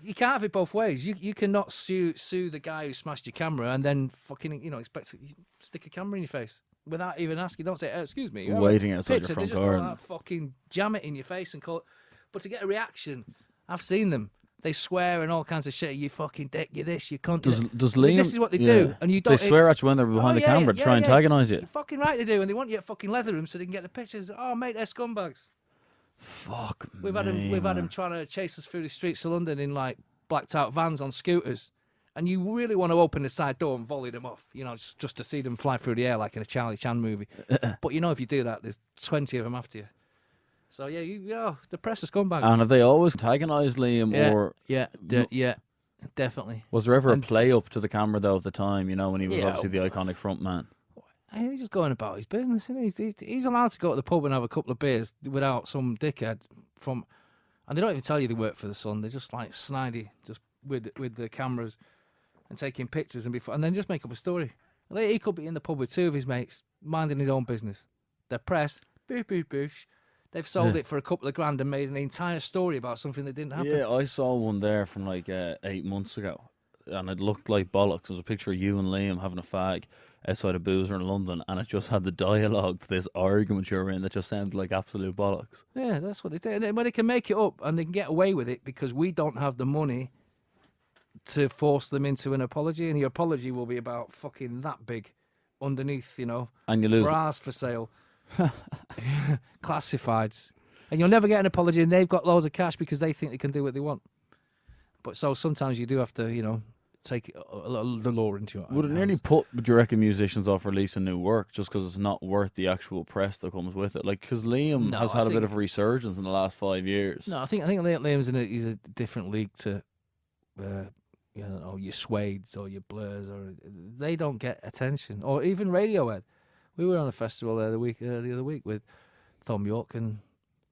you can't have it both ways. You cannot sue the guy who smashed your camera and then fucking expect to stick a camera in your face without even asking. Don't say, excuse me. Waiting outside picture. your front They just car. go out, fucking jam it in your face and call. But to get a reaction, I've seen them. They swear and all kinds of shit. You fucking dick. You this. You cunt. Does I Liam? mean, this is what they do, and you don't. They swear at you when they're behind the camera to try and antagonise you. You're fucking right, they do, and they want you at fucking leather room so they can get the pictures. Oh, mate, they're scumbags. Fuck. We've had them trying to chase us through the streets of London in like blacked out vans on scooters, and you really want to open the side door and volley them off, just to see them fly through the air like in a Charlie Chan movie. But if you do that, there's 20 of them after you. So the press is scumbag. And have they always antagonised Liam, or yeah, definitely. was there ever a play up to the camera though at the time? When he was obviously the iconic front man. He's just going about his business, isn't he? He's allowed to go to the pub and have a couple of beers without some dickhead from. And they don't even tell you they work for the Sun. They're just like snidey, just with the cameras and taking pictures and then just make up a story. He could be in the pub with two of his mates, minding his own business. The press, boosh, boosh, boosh. They've sold it for a couple of grand and made an entire story about something that didn't happen. Yeah, I saw one there from like 8 months ago, and it looked like bollocks. There was a picture of you and Liam having a fag outside a boozer in London, and it just had the dialogue to this argument you were in that just sounded like absolute bollocks. Yeah, that's what they do. But they can make it up and they can get away with it because we don't have the money to force them into an apology, and your apology will be about fucking that big underneath, And you lose. bras for sale. Classifieds, and you'll never get an apology, and they've got loads of cash because they think they can do what they want. But so sometimes you do have to take the law into your Would it nearly put, do you reckon, musicians off releasing new work just because it's not worth the actual press that comes with it? Like, because Liam has had a bit of a resurgence in the last 5 years. No, I think Liam's he's a different league to your Suedes or your Blurs, or they don't get attention, or even Radiohead. We were on a festival the other week with Tom York, and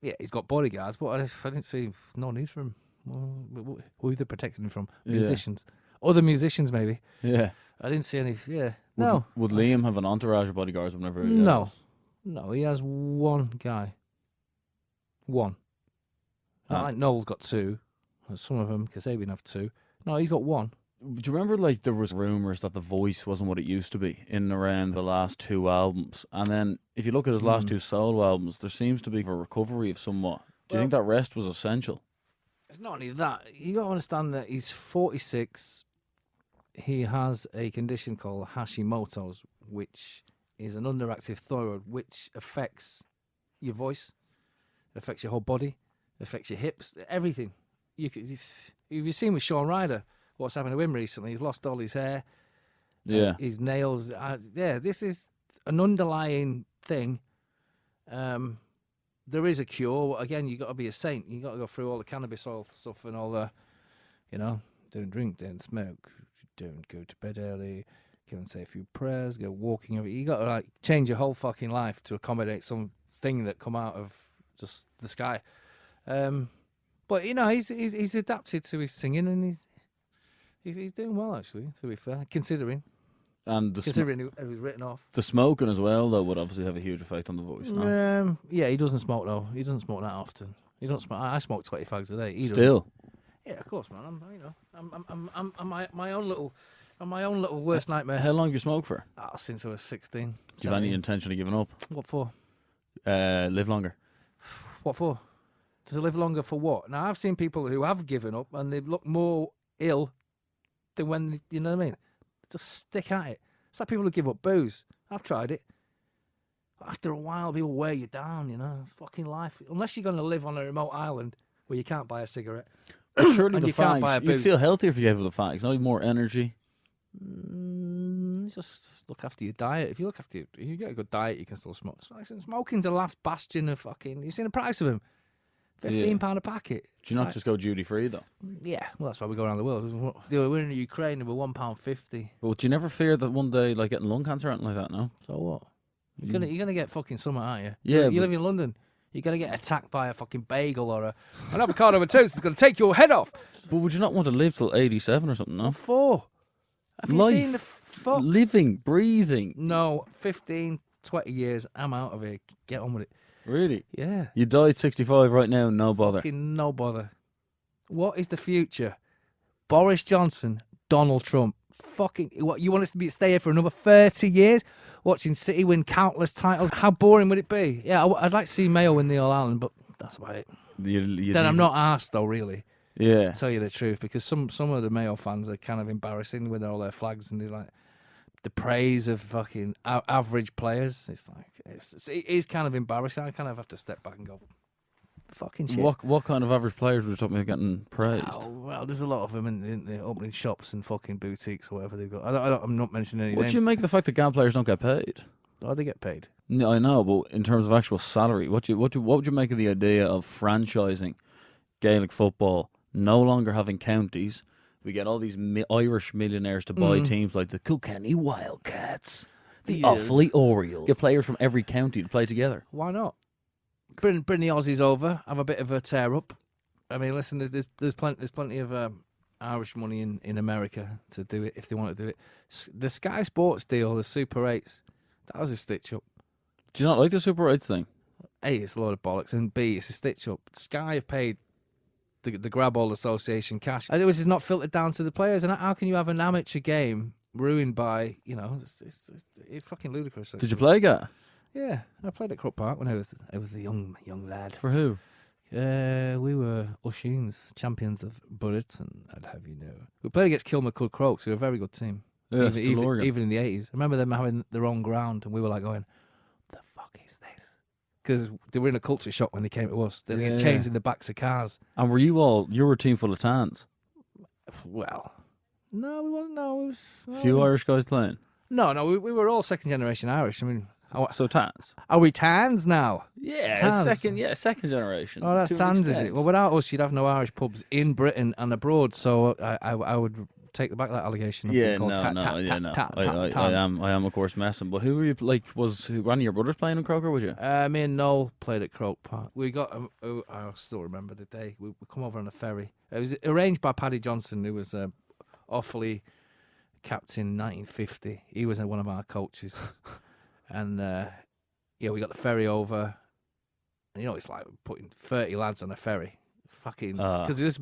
he's got bodyguards, but I didn't see no need for him. Who are they protecting him from? Musicians, other musicians maybe. Yeah, I didn't see any. Yeah, no. Would Liam have an entourage of bodyguards whenever? No, he has one guy. One. Not like Noel's got two. Some of them, Kasabian have two. No, he's got one. Do you remember, like, there was rumours that The Voice wasn't what it used to be in and around the last two albums? And then, if you look at his last two solo albums, there seems to be a recovery of somewhat. Do you think that rest was essential? It's not only that. You got to understand that he's 46. He has a condition called Hashimoto's, which is an underactive thyroid, which affects your voice, affects your whole body, affects your hips, everything. You've seen with Shaun Ryder what's happened to him recently. He's lost all his hair, his nails. This is an underlying thing. There is a cure. Again, you got to be a saint. You got to go through all the cannabis oil stuff and all the, don't drink, don't smoke, don't go to bed early, go and say a few prayers, go walking. You got to change your whole fucking life to accommodate some thing that come out of just the sky. But he's adapted to his singing, and he's doing well, actually, to be fair, considering. And considering it was written off. The smoking as well, though, would obviously have a huge effect on the voice. No? He doesn't smoke though. He doesn't smoke that often. He don't smoke. I smoke 20 fags a day. He Still. doesn't. Yeah, of course, man. I'm my own little worst nightmare. How long have you smoked for? Since I was 16. Do you have any intention of giving up? What for? Live longer. What for? Does it live longer for what? Now, I've seen people who have given up and they look more ill than when, you know what I mean? Just stick at it. It's like people who give up booze. I've tried it. After a while, people wear you down, Fucking life. Unless you're going to live on a remote island where you can't buy a cigarette. Surely the you can't buy a fags, you'd booze. feel healthier if you gave up the fags. No more energy. Just look after your diet. If you get a good diet, you can still smoke. Smoking's the last bastion of fucking. You've seen the price of them. £15 a packet. Do you not just go duty free though? Yeah, well, that's why we go around the world. We're in Ukraine and we're £1.50. But do you never fear that one day, like getting lung cancer or anything like that? No. So what? You're gonna get fucking something, aren't you? Yeah. You live in London. You're gonna get attacked by a fucking bagel or an avocado with toast that's gonna take your head off. But would you not want to live till 87 or something? No. What for? Have you seen the fuck? Living, breathing. No, 15, 20 years. I'm out of here. Get on with it. Really? Yeah. You died 65 right now, no bother. Fucking no bother. What is the future? Boris Johnson, Donald Trump. Fucking, what, you want us to stay here for another 30 years? Watching City win countless titles? How boring would it be? Yeah, I'd like to see Mayo win the All-Ireland, but that's about it. Then I'm not arsed, though, really. Yeah. To tell you the truth, because some of the Mayo fans are kind of embarrassing with all their flags and they're like the praise of fucking average players. It's like it is kind of embarrassing. I kind of have to step back and go, fucking shit. What kind of average players were talking about getting praised? Oh, well, there's a lot of them in the opening shops and fucking boutiques or whatever they've got. I'm not mentioning any What names. do you make of the fact that Gal players don't get paid? Oh, they get paid. No, I know, but in terms of actual salary, what would you make of the idea of franchising Gaelic football, no longer having counties? We get all these Irish millionaires to buy teams like the Kilkenny Wildcats, the Offaly Orioles. Get players from every county to play together. Why not? Bring the Aussies over, have a bit of a tear up. I mean, listen, there's plenty of Irish money in America to do it if they want to do it. The Sky Sports deal, the Super 8s, that was a stitch up. Do you not like the Super 8s thing? A, it's a load of bollocks, and B, it's a stitch up. Sky have paid the Grab All Association cash. It was just not filtered down to the players. And how can you have an amateur game ruined by, it's fucking ludicrous. Did you play, Guy? Yeah, I played at Crook Park when I was a young lad. For who? We were Usheen's champions of Burton, I'd have you know. We played against Kilmacud Crokes, who were a very good team. Yeah, even in the 80s. I remember them having their own ground, and we were like going, the fuck is this? Because they were in a culture shock when they came to us. They were changing the backs of cars. And you were a team full of tans? Well, no, we wasn't. No, it was... No, Few Irish guys playing? No, we were all second generation Irish. I mean... So tans? Are we tans now? Yeah, tans. second generation. Oh, that's tans, is it? Well, without us, you'd have no Irish pubs in Britain and abroad. So I would take back that allegation. Yeah, I am of course messing. But who were you like? Was one of your brothers playing in Croker? Was you? Me and Noel played at Croke Park. We got. I still remember the day we come over on a ferry. It was arranged by Paddy Johnson, who was Offaly captain 1950. He was one of our coaches. And, we got the ferry over. And, it's like putting 30 lads on a ferry. Fucking... Because it was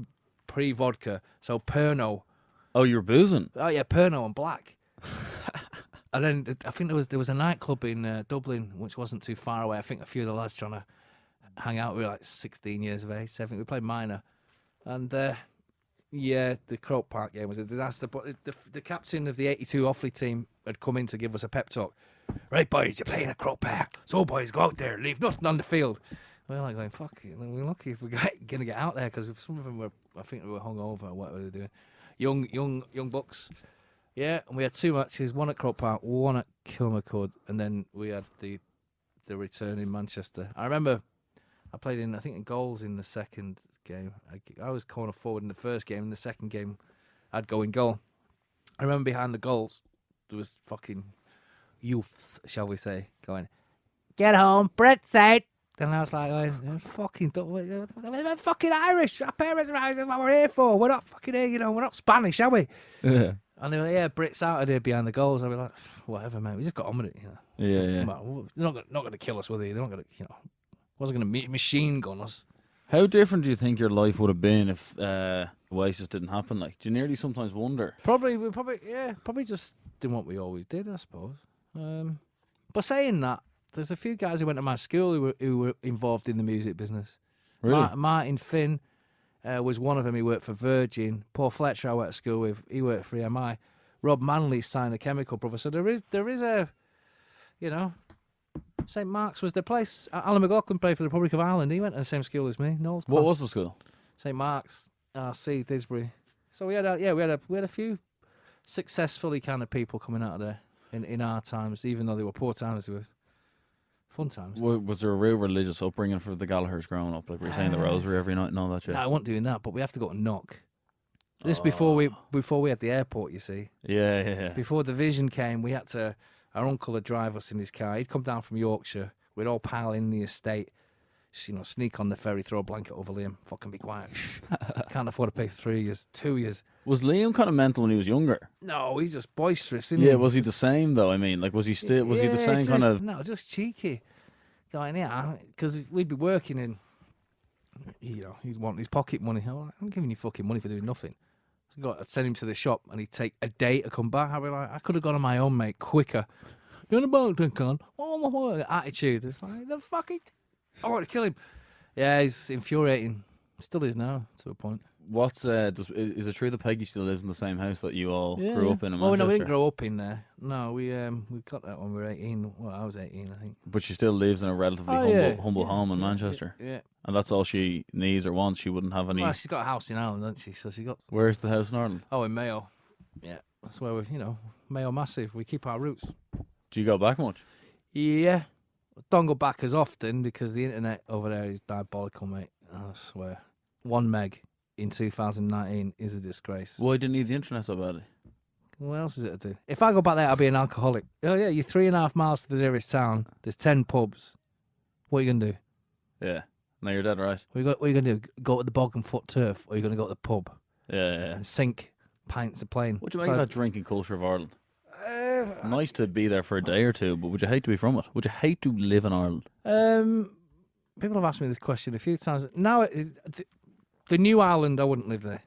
pre-vodka. So Pernod. Oh, you were boozing? Oh, yeah, Pernod and black. And then I think there was a nightclub in Dublin, which wasn't too far away. I think a few of the lads trying to hang out. We were like 16 years of age, 17. We played minor. And, the Croke Park game was a disaster. But the captain of the 82 Offaly team had come in to give us a pep talk. Right, boys, you're playing at Croke Park. So, boys, go out there, leave nothing on the field. We're like going, fuck it. We're lucky if we're going to get out there because some of them were, I think they were hungover or what were they doing. Young bucks. Yeah, and we had two matches, one at Croke Park, one at Kilmacud, and then we had the return in Manchester. I remember I played in goals in the second game. I was corner forward in the first game. In the second game, I'd go in goal. I remember behind the goals, there was fucking... youths, shall we say, going, get home, Brett's out. And I was like, we're fucking Irish. Our parents are Irish. That's what we're here for. We're not fucking here, we're not Spanish, are we? Yeah. And they were like, Brit's out of there behind the goals. I'd be like, whatever, man. We just got on with it, Yeah. They're not going to kill us, were they? They're not going to, wasn't going to machine gun us. How different do you think your life would have been if Oasis didn't happen? Like, do you nearly sometimes wonder? Probably just doing what we always did, I suppose. But saying that, there's a few guys who went to my school who were involved in the music business. Really? Martin Finn was one of them. He worked for Virgin. Paul Fletcher I went to school with. He worked for EMI. Rob Manley signed a Chemical Brothers. So there is a, St Mark's was the place. Alan McLaughlin played for the Republic of Ireland. He went to the same school as me. Noel's class. What was the school? St Mark's, RC, Disbury. So we had a few successfully kind of people coming out of there. In our times, even though they were poor times, they were fun times. Was there a real religious upbringing for the Gallaghers growing up? Like, were you saying the rosary every night and all that shit? No, I wasn't doing that, but we have to go to Knock. This before we had the airport, you see. Yeah. Before the Vision came, we had to... Our uncle would drive us in his car. He'd come down from Yorkshire. We'd all pile in the estate. Sneak on the ferry, throw a blanket over Liam. Fucking be quiet. Can't afford to pay for 3 years, 2 years. Was Liam kind of mental when he was younger? No, he's just boisterous, isn't he? Yeah, was he the same though? I mean, like, was he he the same kind of? No, just cheeky. Because we'd be working in, he'd want his pocket money. I'm giving you fucking money for doing nothing. I'd send him to the shop and he'd take a day to come back. I'd be like, I could have gone on my own, mate, quicker. You're on a boat, con. Attitude. It's like, the fucking... I want to kill him. Yeah, he's infuriating. Still is now, to a point. What's is it true that Peggy still lives in the same house that you all grew up in Manchester? Oh, no, we didn't grow up in there. No, we got that when we were 18. Well, I was 18, I think. But she still lives in a relatively humble home in Manchester. Yeah. And that's all she needs or wants. She wouldn't have any... Well, she's got a house in Ireland, hasn't she? So she got... Where's the house in Ireland? Oh, in Mayo. Yeah, that's where Mayo massive. We keep our roots. Do you go back much? Yeah. Don't go back as often because the internet over there is diabolical, mate. I swear. 1 meg in 2019 is a disgrace. Why didn't you need the internet so badly? What else is it to do? If I go back there, I'll be an alcoholic. Oh, yeah, you're 3.5 miles to the nearest town. There's 10 pubs. What are you going to do? Yeah. No, you're dead right. What are you going to do? Go to the bog and foot turf? Or are you going to go to the pub? Yeah. And sink pints of plain? What do you make of that drinking culture of Ireland? Nice to be there for a day or two, but would you hate to be from it? Would you hate to live in Ireland? People have asked me this question a few times. Now, the new Ireland, I wouldn't live there.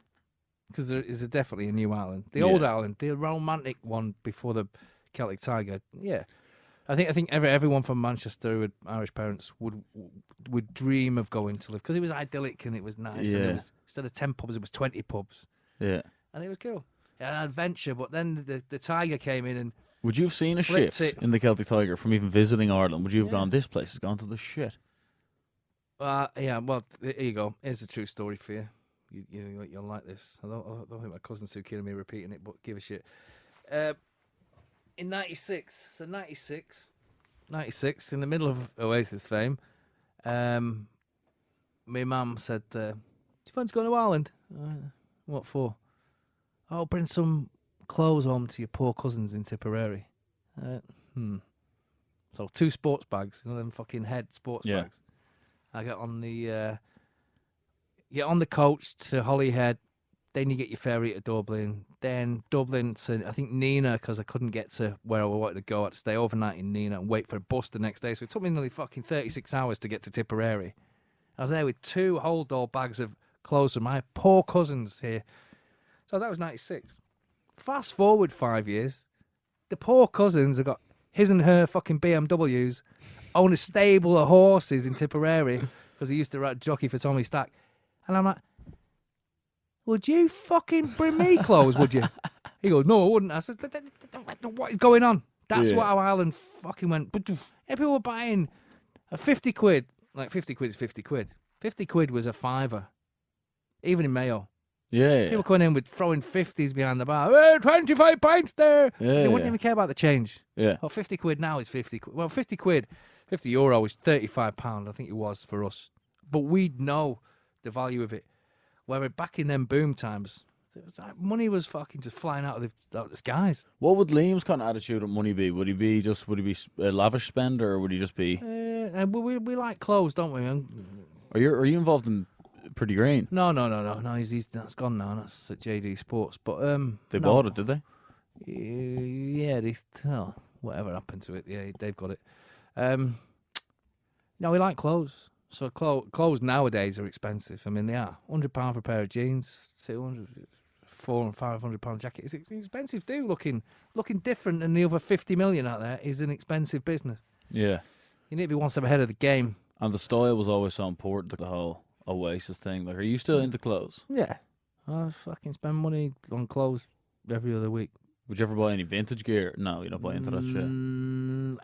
Because there is definitely a new Ireland. The old Ireland, the romantic one before the Celtic Tiger, yeah. I think everyone from Manchester with Irish parents would dream of going to live because it was idyllic and it was nice. Yeah. And it was, instead of 10 pubs, it was 20 pubs. Yeah. And it was cool. An adventure, but then the Tiger came in and... Would you have seen a shift in the Celtic Tiger from even visiting Ireland? Would you have gone, this place has gone to the shit? Yeah, well, here you go. Here's a true story for you. You'll like this. I don't think my cousin's too keen on me repeating it, but give a shit. In 96, in the middle of Oasis fame, my mum said, do you fancy going to Ireland? What for? Oh, bring some clothes home to your poor cousins in Tipperary. So 2 sports bags, them fucking head sports bags. I get on the coach to Holyhead. Then you get your ferry to Dublin. Then Dublin to, I think, Nina, because I couldn't get to where I wanted to go. I had to stay overnight in Nina and wait for a bus the next day. So it took me nearly fucking 36 hours to get to Tipperary. I was there with 2 whole door bags of clothes for my poor cousins here. So that was 96. Fast forward 5 years. The poor cousins have got his and her fucking BMWs, own a stable of horses in Tipperary because he used to jockey for Tommy Stack. And I'm like, would you fucking bring me clothes, would you? He goes, no, I wouldn't. I said, what is going on? That's what our Ireland fucking went. But people were buying a 50 quid. Like 50 quid is 50 quid. 50 quid was a fiver. Even in Mayo. Yeah. People coming in with throwing 50s behind the bar. Hey, 25 pints there. They wouldn't even care about the change. Yeah. Well, 50 quid now is 50 quid. Well, 50 quid, 50 euro is £35, I think it was for us. But we'd know the value of it. Where back in them boom times, it was like money was fucking just flying out of the skies. What would Liam's kind of attitude with money be? Would he be a lavish spender, or would he just be? We like clothes, don't we? Are you involved in Pretty Green? No. He's that's gone now. That's at JD Sports. But they bought it, did they? Yeah, whatever happened to it? Yeah, they've got it. No, we like clothes. So clothes nowadays are expensive. I mean, they are £100 for a pair of jeans, £200, £400 and £500 jacket. It's expensive too. Looking different than the other 50 million out there is an expensive business. Yeah, you need to be one step ahead of the game. And the style was always so important. The whole Oasis thing. Like, are you still into clothes? Yeah, I fucking spend money on clothes every other week. Would you ever buy any vintage gear? No, you don't buy into that shit.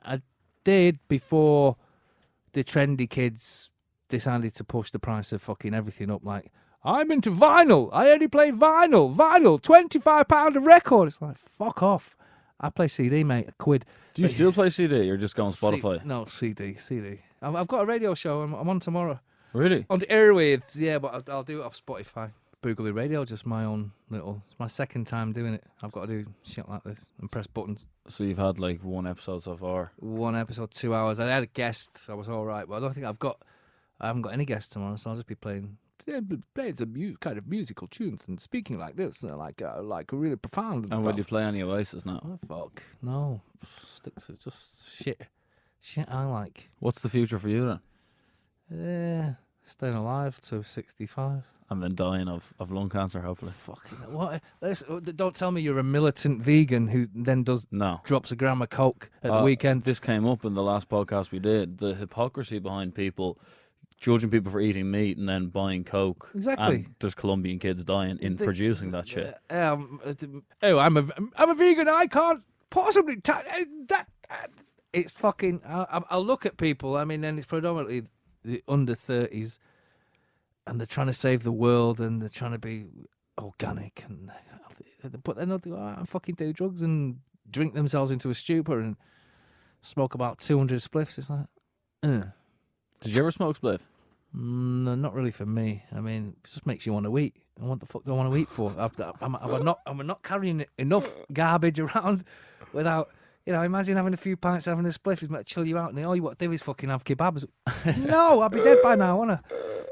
I did before the trendy kids decided to push the price of fucking everything up. Like, I'm into vinyl. I only play vinyl. Vinyl, £25 a record. It's like, fuck off. I play CD, mate, £1. Do you still play CD or just go on Spotify? No, CD. I've got a radio show. I'm on tomorrow. Really? On the airwaves, yeah, but I'll do it off Spotify. Boogaloo Radio, just my own little... It's my second time doing it. I've got to do shit like this and press buttons. So you've had like 1 episode so far? 1 episode, 2 hours. I had a guest. I was all right, but I don't think I haven't got any guests tomorrow, so I'll just be playing some kind of musical tunes and speaking like this, like really profound. And will you play any Oasis now? Oh, fuck. No. Sticks are just shit. Shit I like. What's the future for you then? Staying alive to 65. And then dying of lung cancer, hopefully. Fucking what? Don't tell me you're a militant vegan who then drops a gram of coke at the weekend. This came up in the last podcast we did. The hypocrisy behind people judging people for eating meat and then buying coke. Exactly. And there's Colombian kids dying in producing that shit. I'm a vegan. I can't possibly that. It's fucking. I'll look at people. I mean, and it's predominantly the under 30s. And they're trying to save the world, and they're trying to be organic, but then they'll fucking do drugs and drink themselves into a stupor and smoke about 200 spliffs. It's like, Did you ever smoke spliff? No, not really for me. I mean, it just makes you want to eat. And what the fuck do I want to eat for? I'm not carrying enough garbage around without. Imagine having a few pints, having a spliff, it's meant to chill you out, and all you want to do is fucking have kebabs. No, I'll be dead by now, won't I?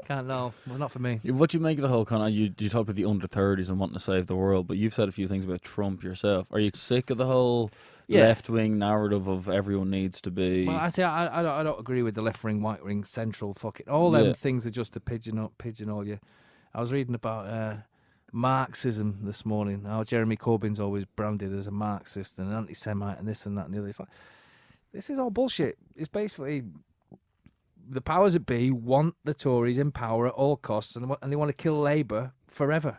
Can't, no. Well, not for me. What do you make of the whole kind of, you talk about the under 30s and wanting to save the world, but you've said a few things about Trump yourself. Are you sick of the whole left-wing narrative of everyone needs to be... Well, I say I don't agree with the left-wing, right-wing, central fucking... All them things are just to pigeonhole you. I was reading about Marxism this morning. How Jeremy Corbyn's always branded as a Marxist and an anti-Semite and this and that and the other. It's like, this is all bullshit. It's basically... The powers that be want the Tories in power at all costs, and they want to kill Labour forever.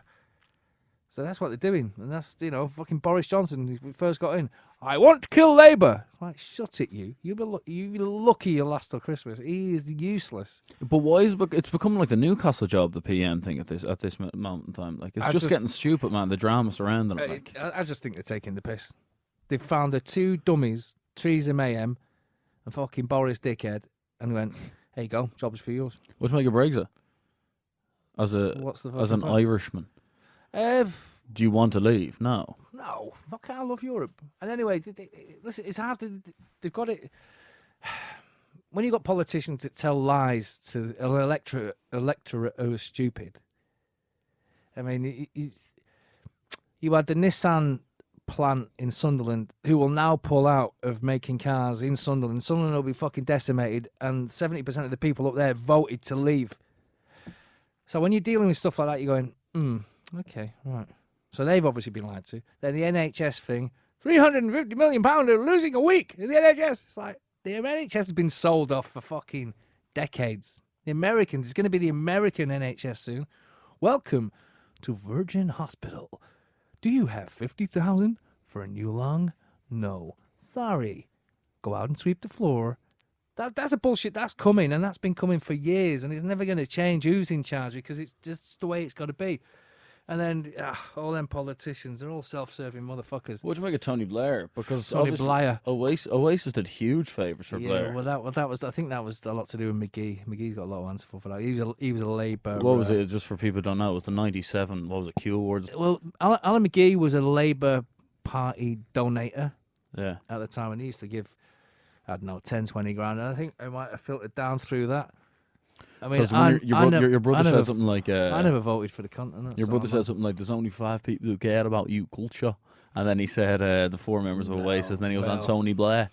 So that's what they're doing, and that's fucking Boris Johnson. He first got in. I want to kill Labour. Like, shut it, you. You'll be lucky you'll last till Christmas. He is useless. But why is it's becoming like the Newcastle job, the PM thing at this moment in time? Like it's just getting stupid, man. The drama surrounding it. Like. I just think they're taking the piss. They found the two dummies, Theresa Mayhem, and fucking Boris Dickhead, and went, "There you go, job's for yours." What's make a Brexit? As an Irishman, do you want to leave? No. Fuck, I love Europe. And anyway, listen, it's hard. They've got it. When you got politicians that tell lies to an electorate who are stupid. I mean, you had the Nissan plant in Sunderland who will now pull out of making cars in Sunderland. Sunderland will be fucking decimated, and 70% of the people up there voted to leave. So when you're dealing with stuff like that, you're going, okay, right. So they've obviously been lied to. Then the NHS thing, £350 million they're losing a week in the NHS. It's like, the NHS has been sold off for fucking decades. The Americans, it's going to be the American NHS soon. Welcome to Virgin Hospital. Do you have 50,000 for a new lung? No. Sorry. Go out and sweep the floor. That's a bullshit. That's coming, and that's been coming for years, and it's never going to change who's in charge because it's just the way it's got to be. And then all them politicians, they're all self-serving motherfuckers. What do you make of Tony Blair? Because Tony Blair. Oasis did huge favours for Blair. Well, that was. I think that was a lot to do with McGee. McGee's got a lot of answer for that. He was a Labour. What was it? Just for people who don't know, it was the '97. What was it? Q Awards. Well, Alan McGee was a Labour Party donator. Yeah. At the time, and he used to give, I don't know, 10, 20 grand. And I think I might have filtered down through that. I mean, your brother said something like... I never voted for the cunt. Your brother said something like, there's only 5 people who care about you culture. And then he said the 4 members of Oasis, and then he was on Tony Blair.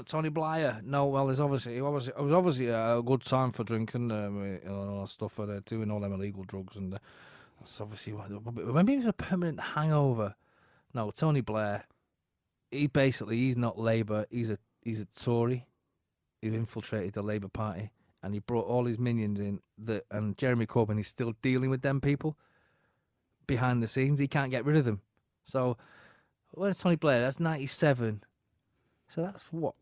Tony Blair. No, well, it was obviously a good time for drinking all that stuff, for doing all them illegal drugs. And that's obviously why. Maybe it was a permanent hangover. No, Tony Blair, he's not Labour. He's a Tory who infiltrated the Labour Party. And he brought all his minions in, and Jeremy Corbyn is still dealing with them people behind the scenes. He can't get rid of them. So, where's Tony Blair? That's 97. So that's what?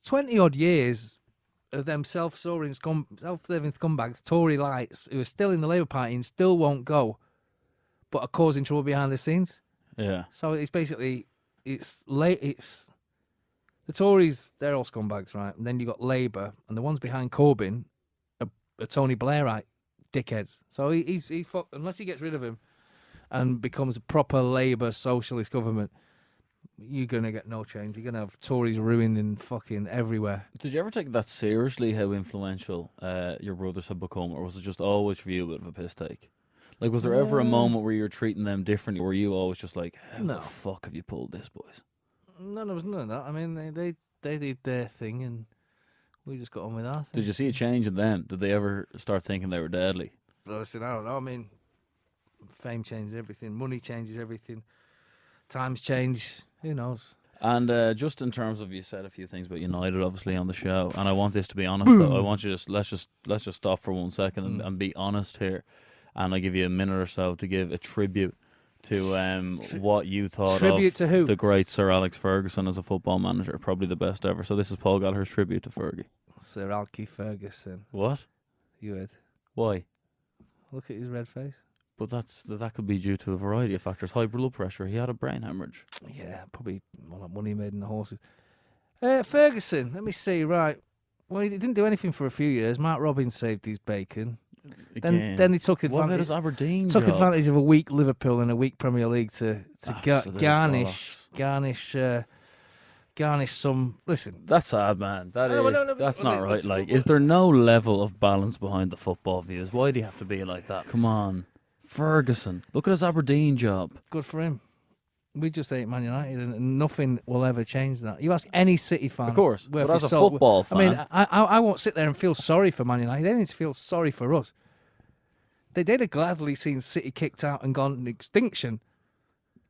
20-odd years of them self-serving scumbags, Tory lights, who are still in the Labour Party and still won't go, but are causing trouble behind the scenes. Yeah. So it's basically, the Tories, they're all scumbags, right? And then you got Labour, and the ones behind Corbyn are Tony Blairite dickheads. So he's fucked. Unless he gets rid of him and becomes a proper Labour socialist government, you're going to get no change. You're going to have Tories ruining fucking everywhere. Did you ever take that seriously, how influential your brothers have become, or was it just always for you a bit of a piss take? Like, was there ever a moment where you were treating them differently, or were you always just like, how the fuck have you pulled this, boys? No, there was none of that. I mean, they did their thing, and we just got on with that. Did you see a change in them? Did they ever start thinking they were deadly? listen, I don't know. I mean, fame changes everything. Money changes everything. Times change. Who knows? And just in terms of, you said a few things about United, obviously, on the show, and I want this to be honest. Though I want you to let's just stop for 1 second and be honest here, and I give you a minute or so to give a tribute to what you thought Tribute to who? the great Sir Alex Ferguson as a football manager, probably the best ever. So this is Paul Gallagher's tribute to Fergie. Sir Alky Ferguson. What? You heard? Why? Look at his red face. But that could be due to a variety of factors. High blood pressure. He had a brain hemorrhage. Yeah, probably all that money made in the horses. Ferguson, let me see. Right. Well, he didn't do anything for a few years. Mark Robbins saved his bacon. Again. Then he took What about advantage. his Aberdeen Took job? advantage of a weak Liverpool and a weak Premier League to Absolute garnish some. Listen, That's sad, man. That's no, not right. listen, Like, is there no level of balance behind the football views? Why do you have to be like that? Come on, Ferguson. Look at his Aberdeen job. good for him. We just hate Man United, and nothing will ever change that. You ask any City fan, Of course, worth but as his a salt, football fan, I mean, I won't sit there and feel sorry for Man United. They need to feel sorry for us. They'd have gladly seen City kicked out and gone extinction.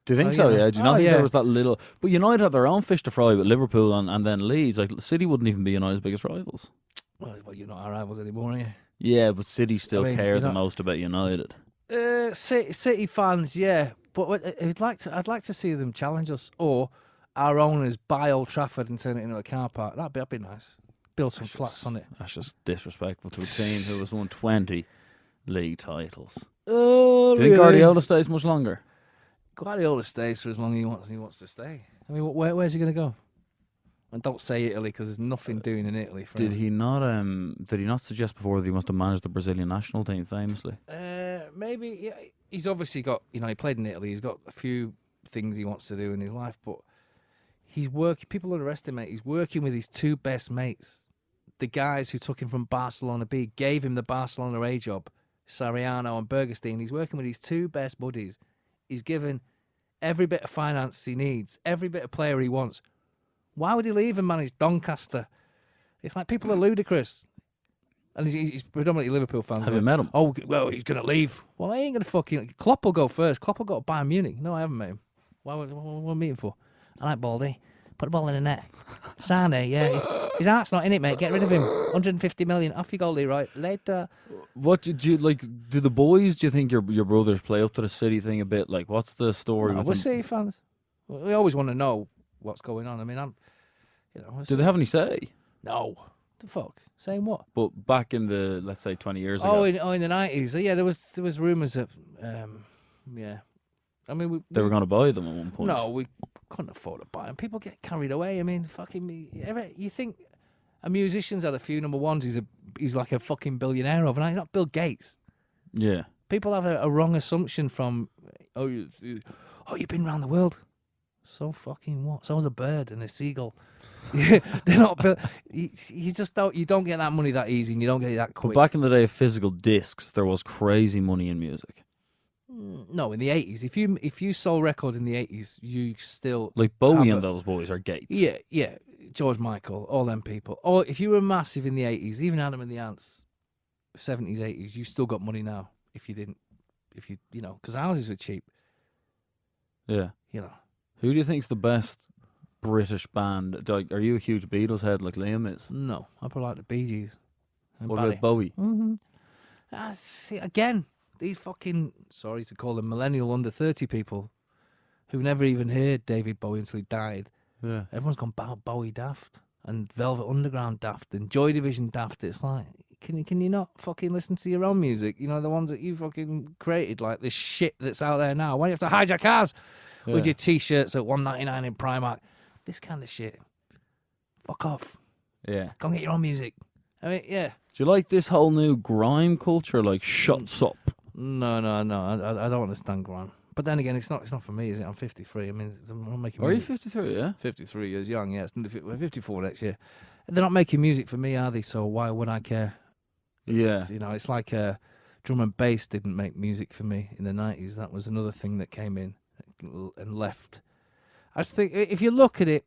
do you think Oh, so? yeah. Yeah. Do you not Oh, think yeah. there was that little? But United had their own fish to fry with Liverpool and then Leeds. Like, City wouldn't even be United's biggest rivals. Well, you're not our rivals anymore, are you? Yeah, but City still I mean, care you're the not- most about United. City fans, yeah, but I'd like to see them challenge us, or our owners buy Old Trafford and turn it into a car park. That'd be nice. Build some flats on it. That's just disrespectful to a team who has won 20 league titles. Oh, Do you think Guardiola stays much longer? Guardiola stays for as long as he wants to stay. I mean, where's he going to go? And don't say Italy, because there's nothing doing in Italy. For Did him. he not suggest before that he wants to manage the Brazilian national team famously? Maybe. Yeah, he's obviously got. He played in Italy. He's got a few things he wants to do in his life, but he's working. People underestimate. He's working with his two best mates, the guys who took him from Barcelona B, gave him the Barcelona A job, Sariano and Bergerstein. He's working with his two best buddies. He's given every bit of finance he needs, every bit of player he wants. Why would he leave and manage Doncaster? It's like people are ludicrous. And he's predominantly Liverpool fans. Have you met him? Oh, well, he's going to leave. Well, I ain't going to fucking... Klopp will go first. Klopp will go to Bayern Munich. No, I haven't met him. What am I meeting for? I like Baldy. Put the ball in the net. Sane, yeah. If his heart's not in it, mate, get rid of him. 150 million. Off you go, Leroy. Later. What did you like? Do the boys? Do you think your brothers play up to the City thing a bit? Like, what's the story? No, with we're them? City fans. We always want to know what's going on. I mean, Do they have any say? No. The fuck? Saying what? But back in the, let's say, 20 years Oh, ago, in the 90s. Yeah, there was rumours that, yeah. I mean, they were going to buy them at one point. No, we couldn't afford to buy them. People get carried away. I mean, you think a musician's had a few number ones, he's like a fucking billionaire overnight. He's not Bill Gates. Yeah. People have a wrong assumption from, you've been around the world. So fucking what? So was a bird and a seagull. They're not built. You just don't. You don't get that money that easy, and you don't get it that quick. But back in the day of physical discs, there was crazy money in music. No, in the 80s, if you sold records in the 80s, you still Like Bowie have and those boys are Gates. Yeah, George Michael, all them people. Or if you were massive in the 80s, even Adam and the Ants, 70s, 80s, you still got money now. If you didn't, because houses were cheap. Yeah. Who do you think's the best British band? Like, are you a huge Beatles head like Liam is? No, I probably like the Bee Gees. And What Barry. about Bowie? Mm-hmm. See, again, these fucking, sorry to call them millennial under 30 people who've never even heard David Bowie until he died. Yeah. Everyone's gone Bowie daft and Velvet Underground daft and Joy Division daft. It's like, can you not fucking listen to your own music? You know, the ones that you fucking created, like this shit that's out there now. Why do you have to hide your cars with your T-shirts at $1.99 in Primark? This kind of shit. Fuck off. Yeah. Go and get your own music. I mean, yeah. Do you like this whole new grime culture? Like, shuts up. No. I don't understand grime. But then again, it's not for me, is it? I'm 53. I mean, I'm not making Are you music. 53, yeah? 53 years young, yeah. We're 54 next year. They're not making music for me, are they? So why would I care? Yeah. It's like drum and bass didn't make music for me in the 90s. That was another thing that came in and left. I just think, if you look at it,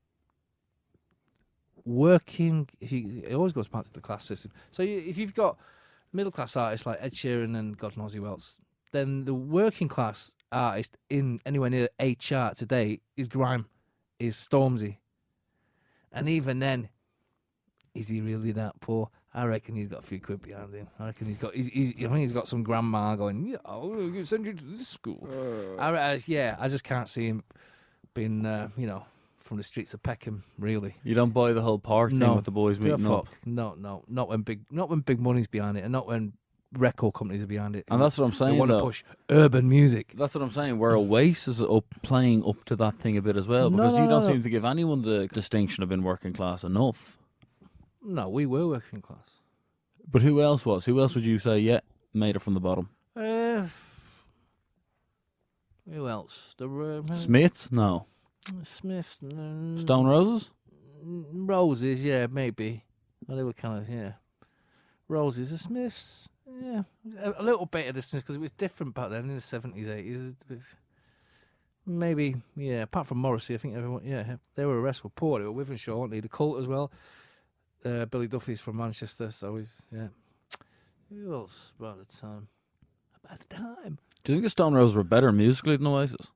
it always goes back to the class system. So if you've got middle class artists like Ed Sheeran and God knows who else. Then the working class artist in anywhere near a chart today is grime, is Stormzy. And even then, is he really that poor? I reckon he's got a few quid behind him. I reckon I think he's got some grandma going, yeah, I'll send you to this school. I just can't see him being, from the streets of Peckham, really. You don't buy the whole park thing with the boys meeting up? No, not when big money's behind it, and not when record companies are behind it. And that's what I'm saying, they want to push urban music. That's what I'm saying, where Oasis is playing up to that thing a bit as well, because you don't seem to give anyone the distinction of being working class enough. No, we were working class. But who else was? Who else would you say, made it from the bottom? Who else? Smiths? No. Smiths. Stone Roses? Roses, yeah, maybe. Well, they were kind of, Roses. The Smiths, yeah. A little bit of the Smiths, because it was different back then in the 70s, 80s. Maybe, yeah. Apart from Morrissey, I think everyone, they were arrested with poor. They were Withenshaw, weren't they? The Cult as well. Billy Duffy's from Manchester, so he's, Who else about the time? About the time? Do you think the Stone Roses were better musically than Oasis?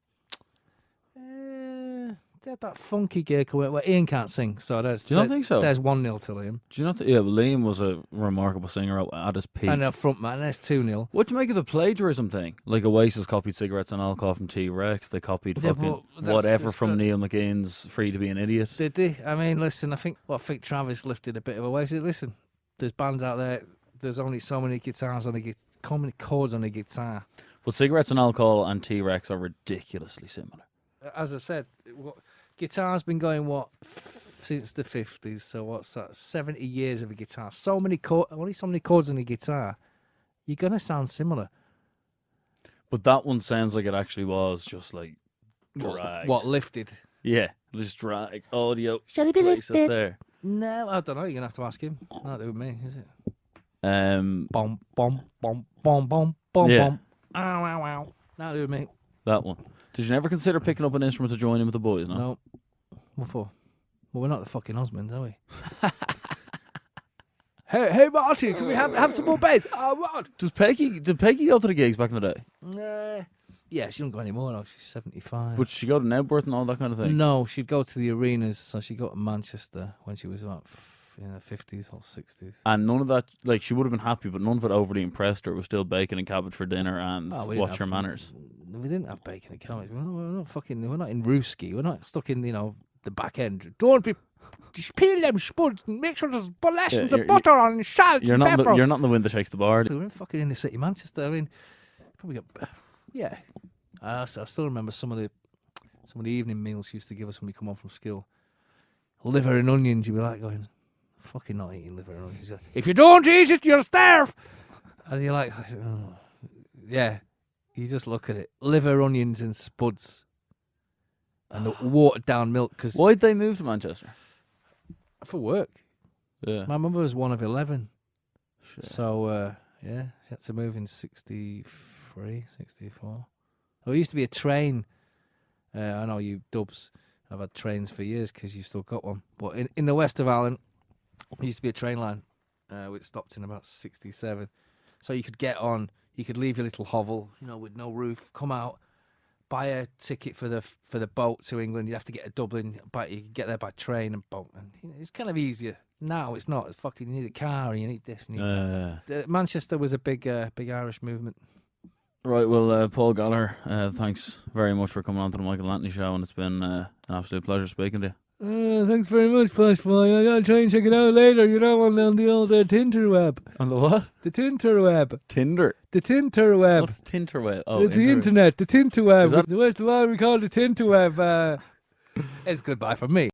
They had that funky gig where Ian can't sing, so there's. Do you not think so? There's 1-0 to Liam. Do you not think? Yeah, Liam was a remarkable singer at his peak. And a front man, there's 2-0. What do you make of the plagiarism thing? Like Oasis copied Cigarettes and Alcohol from T-Rex. They copied fucking whatever from Neil McGean's Free to Be an Idiot. Did they? I mean, listen, I think Travis lifted a bit of Oasis. Listen, there's bands out there, there's only so many guitars on so many chords on a guitar. Well, Cigarettes and Alcohol and T-Rex are ridiculously similar. As I said, guitar's been going, since the 50s, so what's that, 70 years of a guitar. Only so many chords on a guitar. You're going to sound similar. But that one sounds like it actually was just like drag. What, lifted? Yeah, just drag. Audio. Shall it be lifted? There. No, I don't know. You're going to have to ask him. Not with me, is it? Bom, bom, bom, bom, bom, bom, bom. Ow, ow, ow. Not with me. That one. Did you never consider picking up an instrument to join in with the boys? No. What for? Well, we're not the fucking Osmonds, are we? hey, Marty, can we have some more bass? Oh, what? Did Peggy go to the gigs back in the day? Yeah, she don't go anymore now. She's 75. But she go to Nebworth and all that kind of thing? No, she'd go to the arenas. So she'd go to Manchester when she was about in her 50s or 60s. And none of that, like, she would have been happy, but none of it overly impressed her. It was still bacon and cabbage for dinner and watch your manners. We didn't have bacon and cabbage. We're not in Ruski. We're not stuck in, the back end. Don't be, just peel them spuds and make sure there's lessons of butter on salt and pepper. You're not in the wind that shakes the bar. We were fucking in the city of Manchester. I mean, probably got, I still remember some of the evening meals she used to give us when we come home from school. Liver and onions. You'd be like going, fucking not eating liver and onions. If you don't eat it, you'll starve. And you're like, oh. Yeah. You just look at it. Liver, onions and spuds. And the watered down milk. Cause why'd they move to Manchester? For work. Yeah. My mother was one of 11. Shit. So, she had to move in 63, 64. There used to be a train. I know you dubs have had trains for years because you've still got one. But in the west of Ireland, there used to be a train line which stopped in about 67. So you could get on, you could leave your little hovel, with no roof, come out, buy a ticket for the boat to England. You'd have to get a Dublin, but you could get there by train and boat. And it's kind of easier. Now it's not. It's fucking, you need a car, and you need this. And Manchester was a big Irish movement. Right, well, Paul Gallagher, thanks very much for coming on to the Michael Anthony Show, and it's been an absolute pleasure speaking to you. Thanks very much, Posh Boy. I gotta try and check it out later, on the old Tinterweb. On the what? The Tinterweb. Tinder? The Tinterweb. What's Tinterweb? Oh, it's the internet, the Tinterweb. Where's the one we call the Tinterweb? It's goodbye from me.